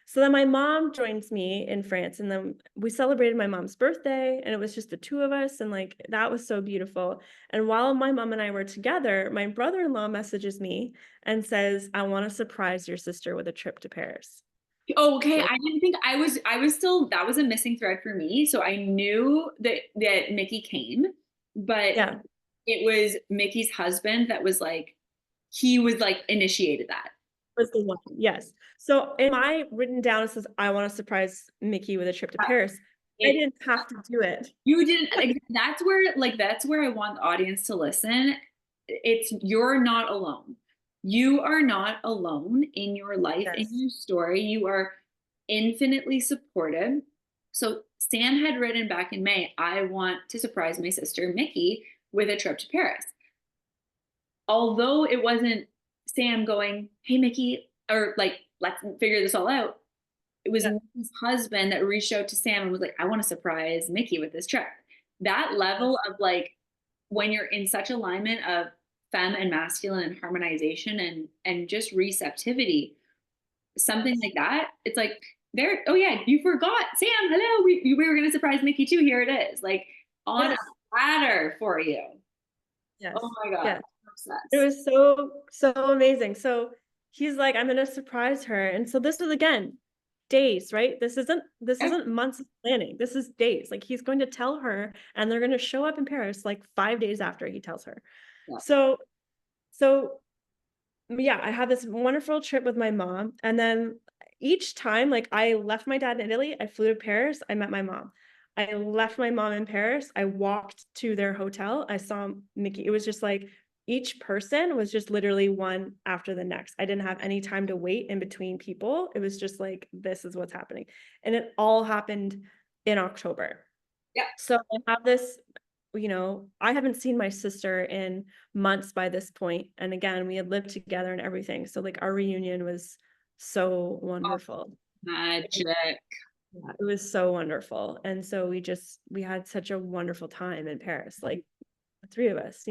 So then my mom joins me in France and then we celebrated my mom's birthday and it was just the two of us and like that was so beautiful. And while my mom and I were together, my brother-in-law messages me and says, I want to surprise your sister with a trip to Paris. Okay, So I didn't think I was still that was a missing thread for me. So I knew that Mickey came, but yeah, it was Mickey's husband that was like he was like initiated that. was the one. Yes. So in my written down, it says, I want to surprise Mickey with a trip to Paris. I It didn't have to do it. you didn't like, that's where I want the audience to listen. It's you're not alone. You are not alone in your life, in Yes. your story. You are infinitely supported. So Sam had written back in May, I want to surprise my sister Mickey with a trip to Paris. Although it wasn't Sam going, hey, Mickey, or like, let's figure this all out. It was Yeah. Mickey's husband that reached out to Sam and was like, I want to surprise Mickey with this trip. That level of like, when you're in such alignment of femme and masculine and harmonization and just receptivity, something like that, it's like, there, oh yeah, you forgot, Sam, hello, we were going to surprise Mickey too. Here it is, like on a Yes. platter for you. Yes. Oh my God, Yes. I'm It obsessed. was so amazing. So he's like, I'm gonna surprise her. And so this is again days, right? This Yeah. isn't months of planning. This is days. Like he's going to tell her and they're gonna show up in Paris like 5 days after he tells her. Yeah. So so yeah, I had this wonderful trip with my mom. And then each time, like I left my dad in Italy, I flew to Paris, I met my mom. I left my mom in Paris. I walked to their hotel. I saw Mickey. It was just like each person was just literally one after the next. I didn't have any time to wait in between people. It was just like, this is what's happening. And it all happened in October. Yeah. So I have this, I haven't seen my sister in months by this point. And again, we had lived together and everything. So like our reunion was so Oh, wonderful. magic. Yeah, it was so wonderful. And so we had such a wonderful time in Paris. Like the three of us,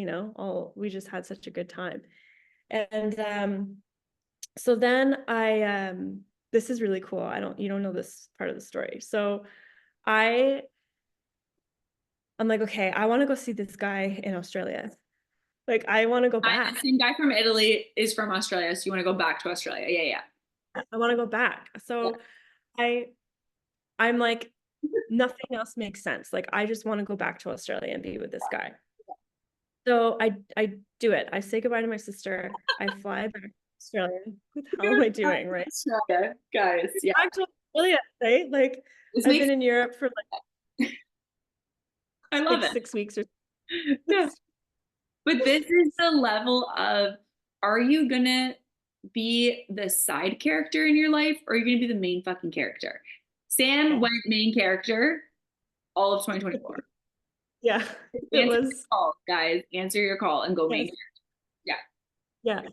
we just had such a good time. And so then this is really cool. You don't know this part of the story. So I I'm like, okay, I want to go see this guy in Australia. Like, I want to go The back. same guy from Italy is from Australia, so you want to go back to Australia? Yeah, yeah, I want to go back. yeah. So I I'm like, nothing else makes sense. Like, I just want to go back to Australia and be with this guy. So I do it. I say goodbye to my sister. I fly back to Australia. What the hell am You're I back doing, to right? Australia, guys. Yeah, Back to Australia, right? Like, this I've makes been in Europe for I love like it. 6 weeks or Yeah. But this is the level of, are you gonna be the side character in your life or are you gonna be the main fucking character? Sam yeah. went main character all of 2024. Yeah. It Answer your was call, guys. Answer your call and go main yes. character. Yeah. Yeah.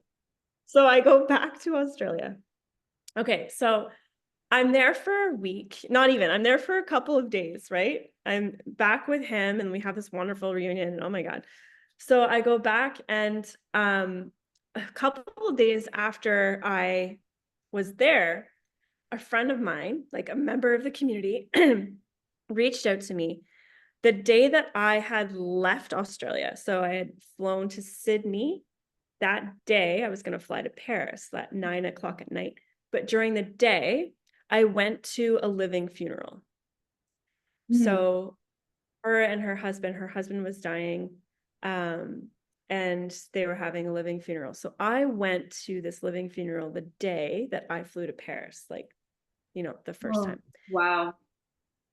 So I go back to Australia. Okay, so I'm there for a week, not even, I'm there for a couple of days, right? I'm back with him and we have this wonderful reunion. And oh my God. So I go back and a couple of days after I was there, a friend of mine, like a member of the community, reached out to me the day that I had left Australia. So I had flown to Sydney. That day, I was going to fly to Paris at 9 o'clock at night. But during the day, I went to a living funeral. Mhm. So her husband was dying, um, and they were having a living funeral. So I went to this living funeral the day that I flew to Paris, like, the first Oh, time. wow.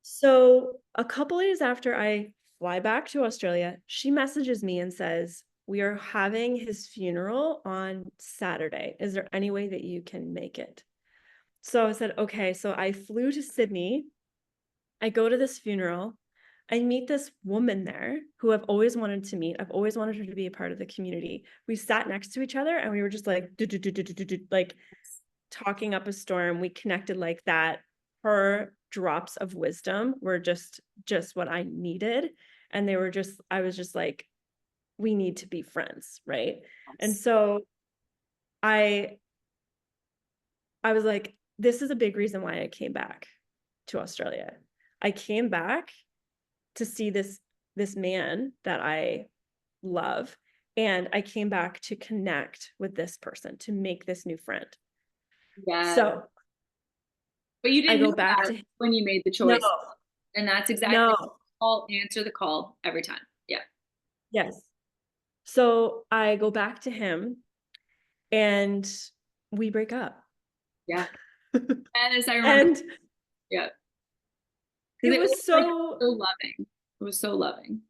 So a couple days after I fly back to Australia, she messages me and says, we are having his funeral on Saturday. Is there any way that you can make it? So I said, okay. So I flew to Sydney. I go to this funeral. I meet this woman there who I've always wanted to meet. I've always wanted her to be a part of the community. We sat next to each other and we were just like, like talking up a storm. We connected like that. Her drops of wisdom were just what I needed. And I was just like, we need to be friends, right? And Yes. so I I was like, this is a big reason why I came back to Australia. I came back to see this man that I love, and I came back to connect with this person, to make this new friend. Yeah. So But you I didn't go know back that to when you made the no, choice. And that's exactly no, call, answer the call every time. Yeah. yes. So I go back to him and we break up. Yeah. Yes, I remember. And Yeah. it Because it was was like so so loving. It was so loving.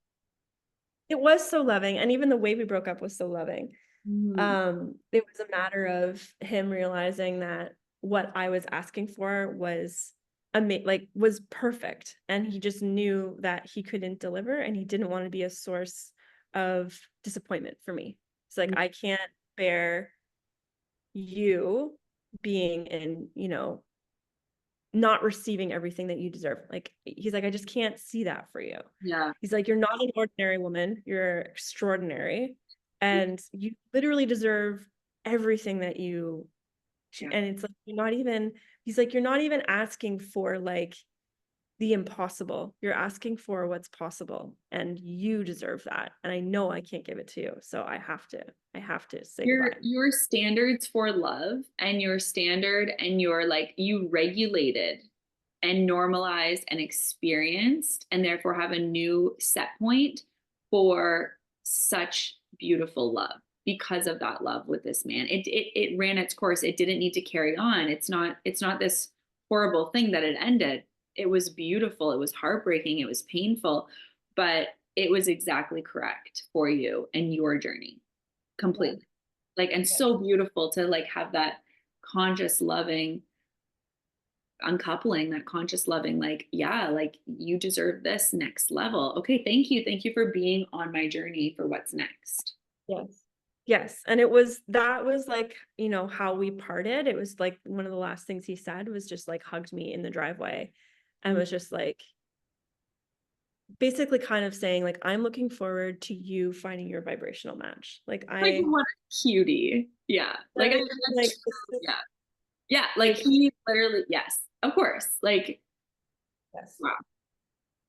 it was so loving. And even the way we broke up was so loving. Mm. It was a matter of him realizing that what I was asking for was like was perfect, and he just knew that he couldn't deliver, and he didn't want to be a source of disappointment for me. It's like, I can't bear you being in, not receiving everything that you deserve. Like, he's like, I just can't see that for you. Yeah. He's like, you're not an ordinary woman, you're extraordinary, and you literally deserve everything that you. Yeah. And it's like, he's like, you're not even asking for like the impossible. You're asking for what's possible, and you deserve that. And I know I can't give it to you. So I have to say goodbye. Your standards for love and your standard and your like you regulated and normalized and experienced and therefore have a new set point for such beautiful love because of that love with this man. It ran its course. It didn't need to carry on. It's not this horrible thing that it ended. It was beautiful. It was heartbreaking. It was painful, but it was exactly correct for you and your journey completely. Like, and so beautiful to like have that conscious loving uncoupling, that conscious loving, like, yeah, like you deserve this next level. Okay, thank you. Thank you for being on my journey for what's next. Yes. Yes. And that was like, how we parted. It was like one of the last things he said was just like hugged me in the driveway and was just like basically kind of saying like, I'm looking forward to you finding your vibrational match. Like, Like, what a cutie. Yeah. Like, like, yeah. Yeah. Like he literally, yes, of course. Like, yes. wow.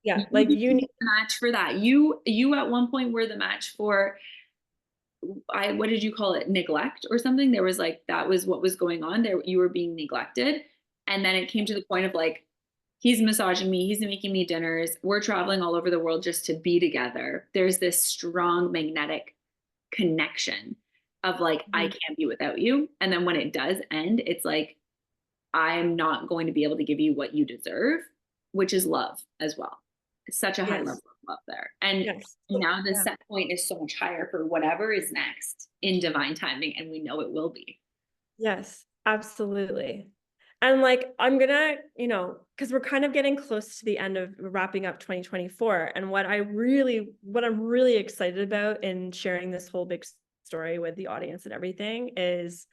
Yeah. You Like, became you need the match for that. You at one point were the match for what did you call it? Neglect or something? There was like that was what was going on there. You were being neglected. And then it came to the point of like, he's massaging me, he's making me dinners. We're traveling all over the world just to be together. There's this strong magnetic connection of like, I can't be without you. And then when it does end, it's like, I'm not going to be able to give you what you deserve, which is love as well. It's such a high level yes. of love there. And Yes. now the Yeah. set point is so much higher for whatever is next in divine timing. And we know it will be. Yes, absolutely. And like, I'm gonna, because we're kind of getting close to the end of wrapping up 2024. And what I'm really excited about in sharing this whole big story with the audience and everything is,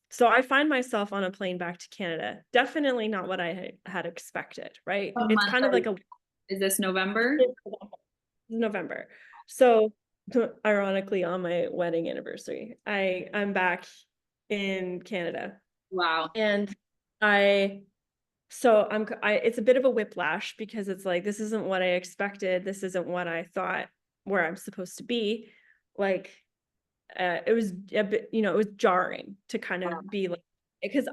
so I find myself on a plane back to Canada. Definitely not what I had expected, right? A It's month kind of like a is this November? November. So ironically, on my wedding anniversary, I'm back in Canada. Wow. And it's a bit of a whiplash because it's like, this isn't what I expected. This isn't what I thought where I'm supposed to be. Like, it was a bit, it was jarring to kind of be like, because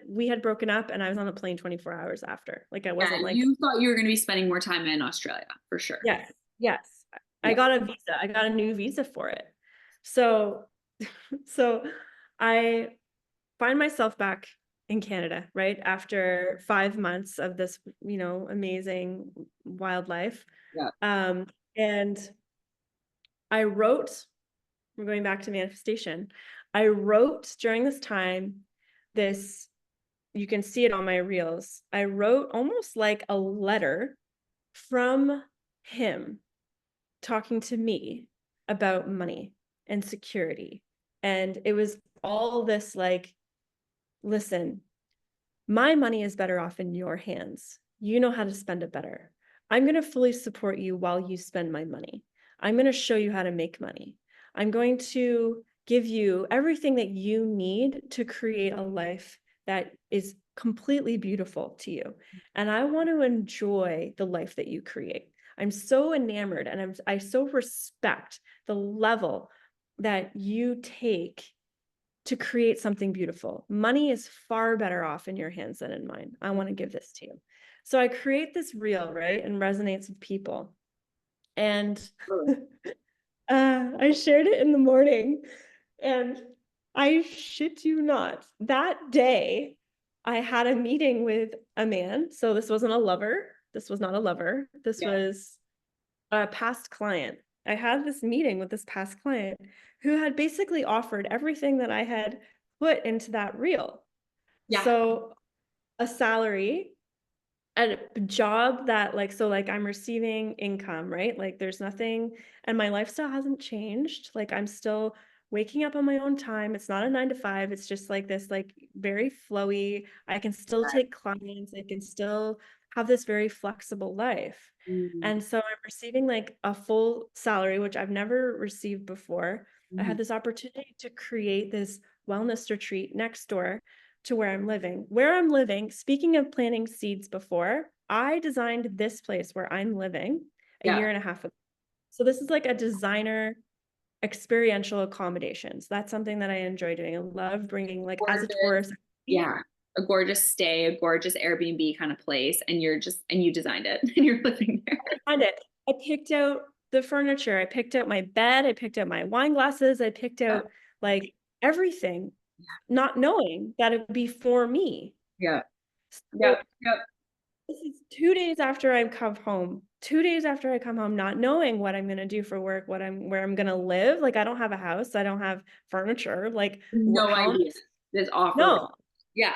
we had broken up and I was on a plane 24 hours after. Like, I wasn't Yeah, like, you thought you were going to be spending more time in Australia for sure. yes, yes. I Yeah. got a visa. I got a new visa for it. So, so I find myself back in Canada, right? After 5 months of this, amazing wildlife. Yeah. And we're going back to manifestation. I wrote during this time, you can see it on my reels. I wrote almost like a letter from him talking to me about money and security. And it was all this like, listen, my money is better off in your hands. You know how to spend it better. I'm going to fully support you while you spend my money. I'm going to show you how to make money. I'm going to give you everything that you need to create a life that is completely beautiful to you. And I want to enjoy the life that you create. I'm so enamored and I so respect the level that you take to create something beautiful. Money is far better off in your hands than in mine. I want to give this to you. So I create this reel, right? And resonates with people. And I shared it in the morning. And I shit you not, that day I had a meeting with a man. So this wasn't a lover. This was not a lover. This was a past client. I had this meeting with this past client who had basically offered everything that I had put into that reel. Yeah. So a salary, a job that like, so like I'm receiving income, right? Like there's nothing, and my lifestyle hasn't changed. Like I'm still waking up on my own time. It's not a 9 to 5. It's just like this, like very flowy. I can still take clients. I can still have this very flexible life. Mm-hmm. And so I'm receiving like a full salary, which I've never received before. I Mm-hmm. had this opportunity to create this wellness retreat next door to where I'm living. Where I'm living, speaking of planting seeds before, I designed this place where I'm living a Yeah. year and a half ago. So this is like a designer experiential accommodations. That's something that I enjoy doing. I love bringing like as a Gorgeous. tourist. Yeah. A gorgeous stay, a gorgeous Airbnb kind of place. And you designed it and you're living there. Find it. I picked out the furniture. I picked out my bed. I picked out my wine glasses. I picked Yeah. out like everything, not knowing that it would be for me. Yeah. So Yep. Yep. this is 2 days after I come home. 2 days after I come home, not knowing what I'm gonna do for work, where I'm gonna live. Like I don't have a house, I don't have furniture. Like what? No How am I? idea. This offer. No, Yeah.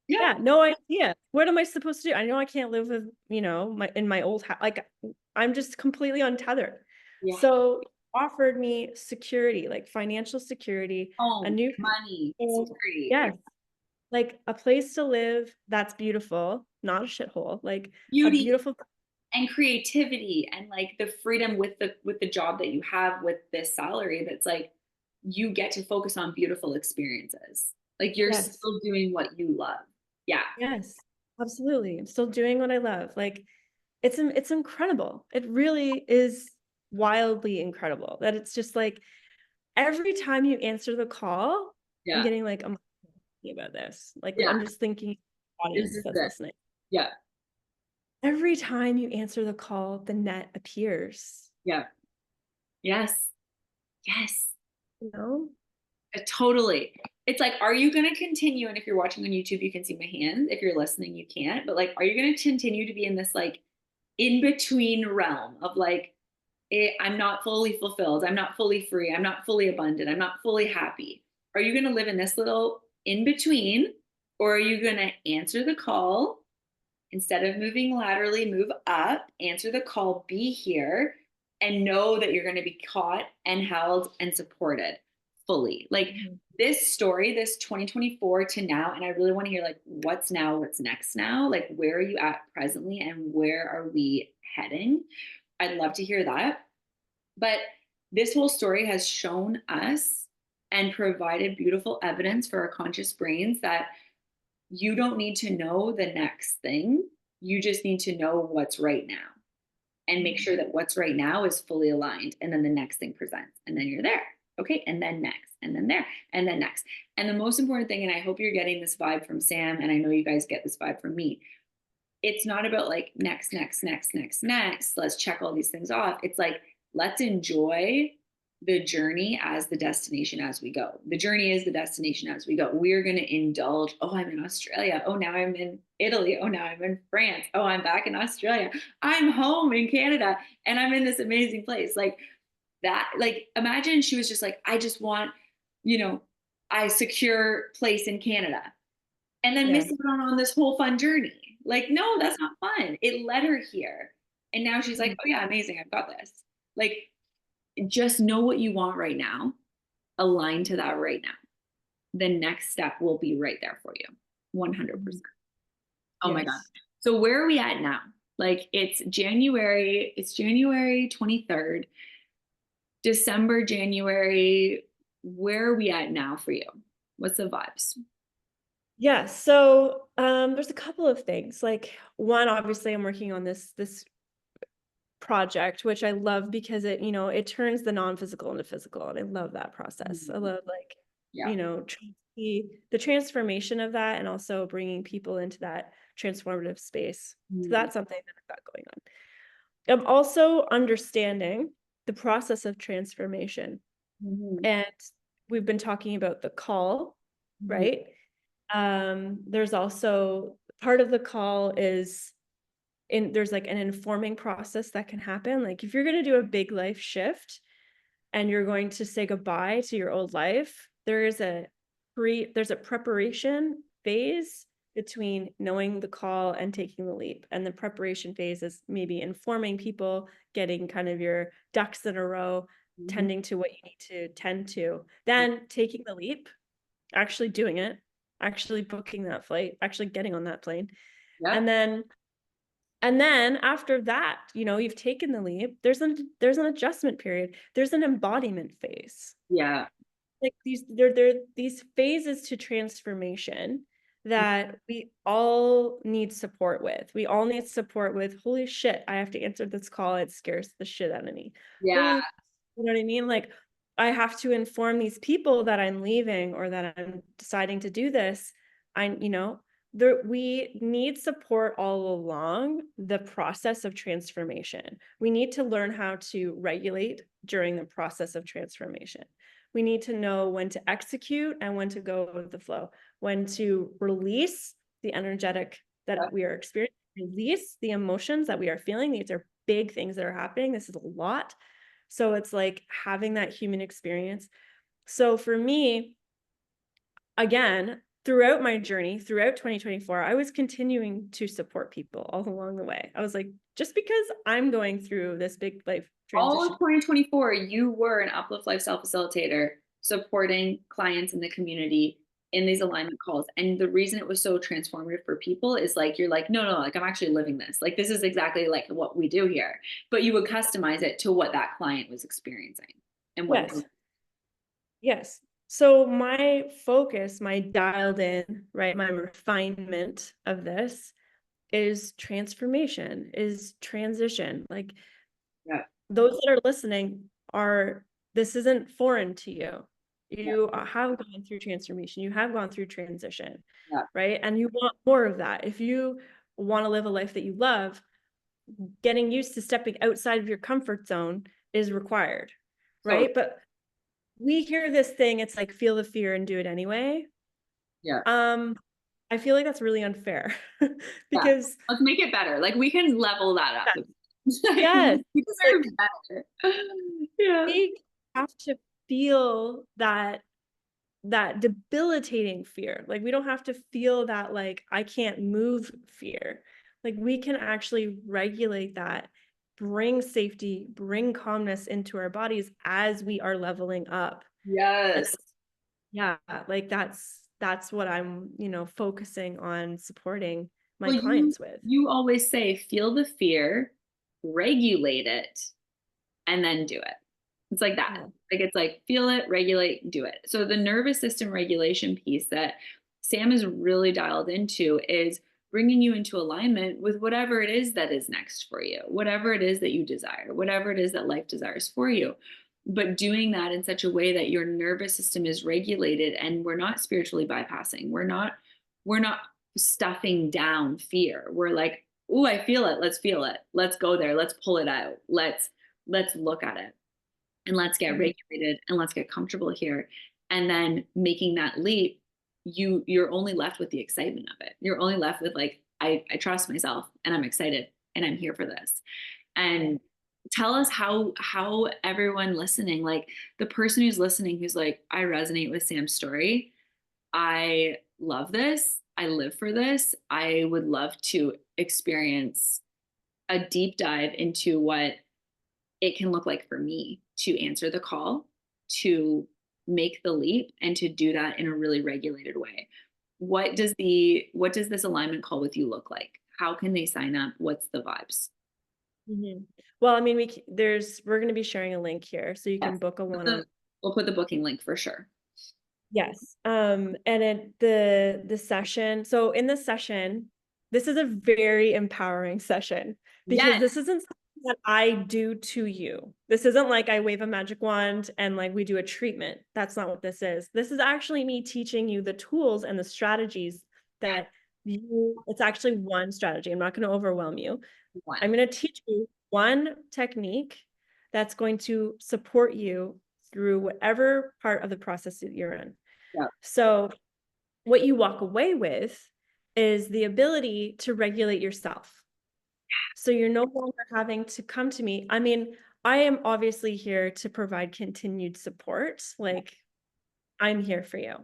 Yeah. yeah, no idea. What am I supposed to do? I know I can't live with, my in my old house. Like I'm just completely untethered. Yeah. So offered me security, like financial security, a Home, new, money, security. Yeah. yes, like a place to live that's beautiful, not a shithole, like a Beauty beautiful. and creativity and like the freedom with the job that you have with this salary that's like you get to focus on beautiful experiences. Like you're Yes. still doing what you love. Yeah. Yes, absolutely. I'm still doing what I love. Like it's incredible. It really is wildly incredible that it's just like every time you answer the call, I'm Yeah. getting like I'm thinking about this. Like Yeah. I'm just thinking This audience is that's it. listening. Yeah. Every time you answer the call, the net appears. Yeah. Yes. Yes. You know? Totally. It's like, are you going to continue? And if you're watching on YouTube, you can see my hands. If you're listening, you can't. But like, are you going to continue to be in this like in between realm of like, I'm not fully fulfilled. I'm not fully free. I'm not fully abundant. I'm not fully happy. Are you going to live in this little in between? Or are you going to answer the call instead of moving laterally, move up, answer the call, be here, and know that you're going to be caught and held and supported fully. Like this story, this 2024 to now, and I really want to hear like what's now, what's next now, like where are you at presently and where are we heading? I'd love to hear that. But this whole story has shown us and provided beautiful evidence for our conscious brains that you don't need to know the next thing. You just need to know what's right now and make sure that what's right now is fully aligned. And then the next thing presents, and then you're there. Okay. And then next, and then there, and then next. And the most important thing, and I hope you're getting this vibe from Sam, and I know you guys get this vibe from me. It's not about like next, next, next, next, next. Let's check all these things off. It's like, let's enjoy the journey as the destination as we go. The journey is the destination as we go. We're going to indulge. Oh, I'm in Australia. Oh, now I'm in Italy. Oh, now I'm in France. Oh, I'm back in Australia. I'm home in Canada and I'm in this amazing place. Like that, like imagine she was just like, I just want, you know, a secure place in Canada and then Yeah. missing out on this whole fun journey. Like, no, that's not fun. It led her here. And now she's like, oh yeah, amazing. I've got this. Like, just know what you want right now, align to that right now. The next step will be right there for you. 100%. Oh my God. So where are we at now? Like it's January 23rd, December, January. Where are we at now for you? What's the vibes? Yeah. So there's a couple of things. Like one, obviously I'm working on this project, which I love because it turns the non-physical into physical. And I love that process. I love like, Yeah. the transformation of that and also bringing people into that transformative space. So that's something that I've got going on. I'm also understanding the process of transformation. And we've been talking about the call, right? There's also part of the call is there's like an informing process that can happen. Like if you're going to do a big life shift and you're going to say goodbye to your old life, there's a preparation phase between knowing the call and taking the leap. And the preparation phase is maybe informing people, getting kind of your ducks in a row, Mhm. tending to what you need to tend to, then taking the leap, actually doing it, actually booking that flight, actually getting on that plane. Yep. And then after that, you've taken the leap, there's an adjustment period. There's an embodiment phase. Yeah. Like they're these phases to transformation that we all need support with. We all need support with, holy shit, I have to answer this call. It scares the shit out of me. Yeah. Holy, you know what I mean? Like I have to inform these people that I'm leaving or that I'm deciding to do this. We need support all along the process of transformation. We need to learn how to regulate during the process of transformation. We need to know when to execute and when to go with the flow, when to release the energetic that we are experiencing, release the emotions that we are feeling. These are big things that are happening. This is a lot. So it's like having that human experience. So for me, again, throughout my journey, throughout 2024, I was continuing to support people all along the way. I was like, just because I'm going through this big life All of transition. 2024, you were an Uplift Lifestyle Facilitator supporting clients in the community in these alignment calls. And the reason it was so transformative for people is like, you're like, no, no, like I'm actually living this. Like, this is exactly like what we do here. But you would customize it to what that client was experiencing and what. Yes. Yes. So my focus, my dialed in, right, my refinement of this is transformation, is transition. Like Yeah. those that are listening this isn't foreign to you. Yeah. You have gone through transformation. You have gone through transition, Yeah. right? And you want more of that. If you want to live a life that you love, getting used to stepping outside of your comfort zone is required, So, right? But we hear this thing, it's like feel the fear and do it anyway. yeah. I feel like that's really unfair Yeah. because Let's make it better. Like, we can level that up. Like, yes, we like deserve better. Yeah. we have to feel that debilitating fear. Like we don't have to feel that like I can't move fear. Like we can actually regulate that, bring safety, bring calmness into our bodies as we are leveling up. And Yes. yeah, like that's what I'm, focusing on supporting my Well, you clients with. you always say feel the fear, regulate it, and then do it. It's like that. Yeah. Like it's like feel it, regulate, do it. So the nervous system regulation piece that Sam is really dialed into is bringing you into alignment with whatever it is that is next for you, whatever it is that you desire, whatever it is that life desires for you. But doing that in such a way that your nervous system is regulated and we're not spiritually bypassing. We're not stuffing down fear. We're like, "Ooh, I feel it. Let's feel it. Let's go there. Let's pull it out. Let's look at it and let's get Mhm. regulated and let's get comfortable here." And then making that leap, you're only left with the excitement of it. You're only left with like, I trust myself and I'm excited and I'm here for this. And tell us how everyone listening, like the person who's listening who's like, I resonate with Sam's story. I love this. I live for this. I would love to experience a deep dive into what it can look like for me to answer the call, to make the leap, and to do that in a really regulated way. What does this alignment call with you look like? How can they sign up? What's the vibes? Mhm. Well, I mean, we're going to be sharing a link here so you Yes. can book a Put one-on. the, we'll put the booking link for sure. Yes. And the session, so in the session, this is a very empowering session because Yes. this isn't something that I do to you. This isn't like I wave a magic wand and like we do a treatment. That's not what this is. This is actually me teaching you the tools and the strategies that it's actually one strategy. I'm not going to overwhelm you. One. I'm going to teach you one technique that's going to support you through whatever part of the process that you're in. Yeah. So, what you walk away with is the ability to regulate yourself. So, you're no longer having to come to me. I mean, I am obviously here to provide continued support. Like, I'm here for you,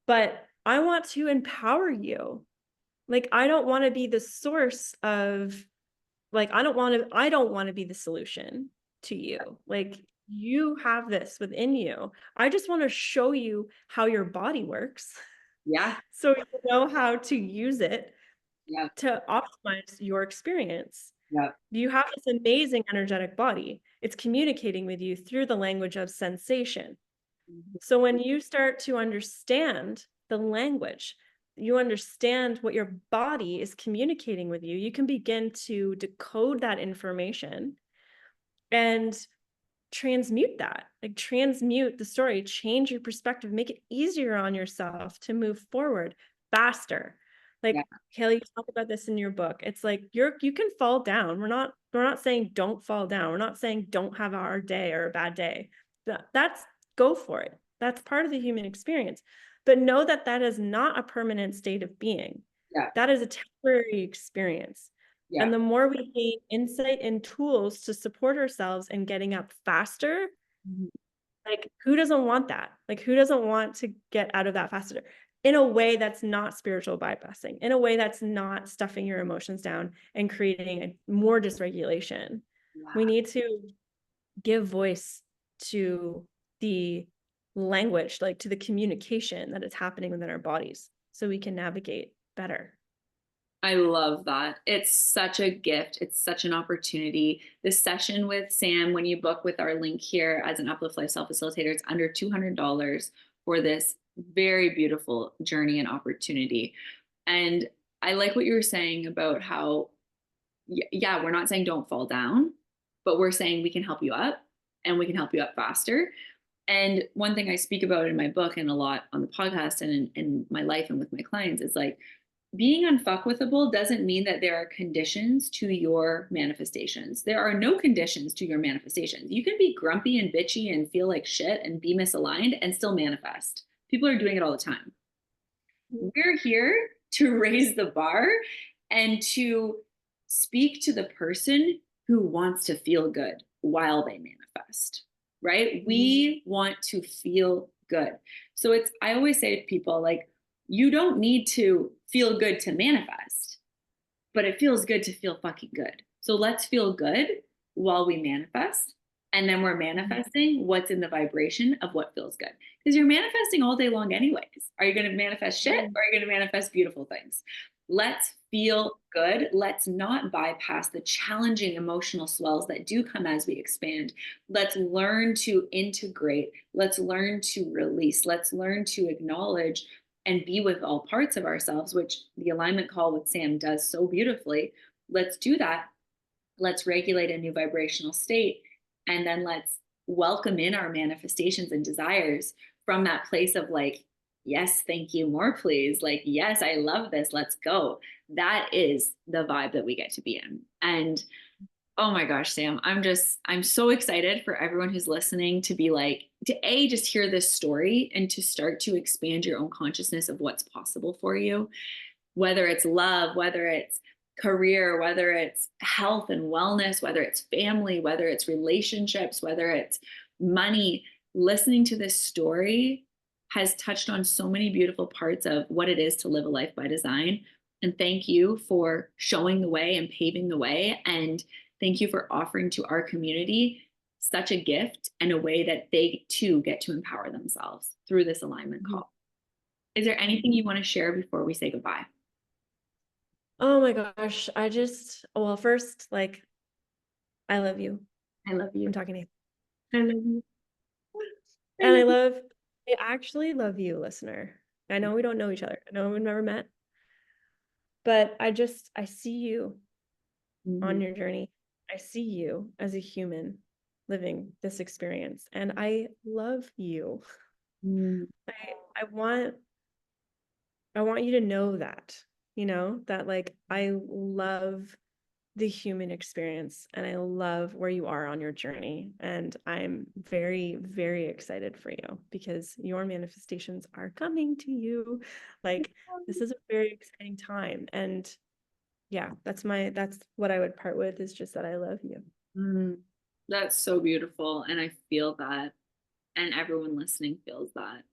but I want to empower you. Like, I don't want to be the source of, like, I don't want to be the solution to you. Like, you have this within you. I just want to show you how your body works. Yeah. So you know how to use it Yeah. to optimize your experience. Yeah. You have this amazing energetic body. It's communicating with you through the language of sensation. So when you start to understand the language, you understand what your body is communicating with you, you can begin to decode that information and transmute that, like transmute the story, change your perspective, make it easier on yourself to move forward faster. Yeah. Like, Haley, you talk about this in your book. It's like you can fall down. We're not saying don't fall down. We're not saying don't have a hard day or a bad day. That's go for it. That's part of the human experience. But know that that is not a permanent state of being. Yeah. That is a temporary experience. Yeah. And the more we gain insight and tools to support ourselves in getting up faster, Mhm. like, who doesn't want that? Like, who doesn't want to get out of that faster in a way that's not spiritual bypassing, in a way that's not stuffing your emotions down and creating a more dysregulation? We Yeah. need to give voice to the language, like to the communication that is happening within our bodies so we can navigate better. I love that. It's such a gift. It's such an opportunity. This session with Sam, when you book with our link here as an Uplift Lifestyle Facilitator, it's under $200 for this very beautiful journey and opportunity. And I like what you were saying about how, yeah, we're not saying don't fall down, but we're saying we can help you up and we can help you up faster. And one thing I speak about in my book and a lot on the podcast and in my life and with my clients is like, being unfuckwithable doesn't mean that there are conditions to your manifestations. There are no conditions to your manifestations. You can be grumpy and bitchy and feel like shit and be misaligned and still manifest. People are doing it all the time. We're here to raise the bar and to speak to the person who wants to feel good while they manifest, right? We want to feel good. So I always say to people, like, you don't need to feel good to manifest, but it feels good to feel fucking good. So let's feel good while we manifest. And then we're manifesting what's in the vibration of what feels good. Because you're manifesting all day long, anyways. Are you going to manifest shit or are you going to manifest beautiful things? Let's feel good. Let's not bypass the challenging emotional swells that do come as we expand. Let's learn to integrate. Let's learn to release. Let's learn to acknowledge and be with all parts of ourselves, which the alignment call with Sam does so beautifully. Let's do that. Let's regulate a new vibrational state. And then let's welcome in our manifestations and desires from that place of like, yes, thank you, more please. Like, yes, I love this. Let's go. That is the vibe that we get to be in. And oh my gosh, Sam, I'm so excited for everyone who's listening to be like, to just hear this story and to start to expand your own consciousness of what's possible for you, whether it's love, whether it's career, whether it's health and wellness, whether it's family, whether it's relationships, whether it's money. Listening to this story has touched on so many beautiful parts of what it is to live a life by design. And thank you for showing the way and paving the way. And thank you for offering to our community such a gift and a way that they too get to empower themselves through this alignment call. Is there anything you want to share before we say goodbye? Oh my gosh. Well, first, like, I love you. I love you. I'm talking to you. I love you. And I actually love you, listener. I know we don't know each other. I know we've never met, but I see you on your journey. I see you as a human living this experience, and I love you. I want you to know that, that like I love the human experience and I love where you are on your journey. And I'm very, very excited for you because your manifestations are coming to you. Like, this is a very exciting time. And yeah, that's what I would part with, is just that I love you. That's so beautiful. And I feel that. And everyone listening feels that.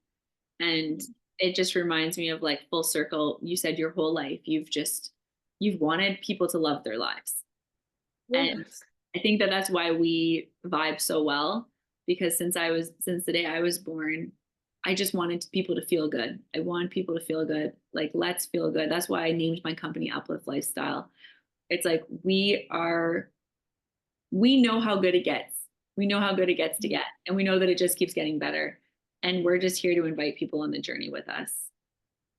And it just reminds me of like full circle. You said your whole life, you've wanted people to love their lives. And Yes. I think that that's why we vibe so well, because since the day I was born, I just wanted people to feel good. I want people to feel good. Like, let's feel good. That's why I named my company Uplift Lifestyle. It's like we know how good it gets. We know how good it gets to get, and we know that it just keeps getting better. And we're just here to invite people on the journey with us.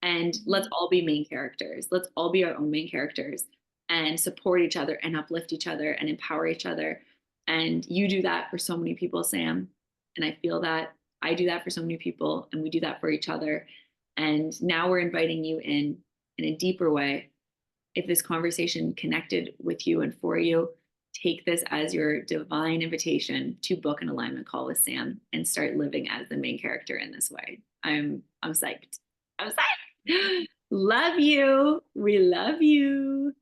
And let's all be main characters. Let's all be our own main characters and support each other and uplift each other and empower each other. And you do that for so many people, Sam. And I feel that I do that for so many people, and we do that for each other. And now we're inviting you in a deeper way. If this conversation connected with you and for you, take this as your divine invitation to book an alignment call with Sam and start living as the main character in this way. I'm psyched. I'm psyched. Love you. We love you.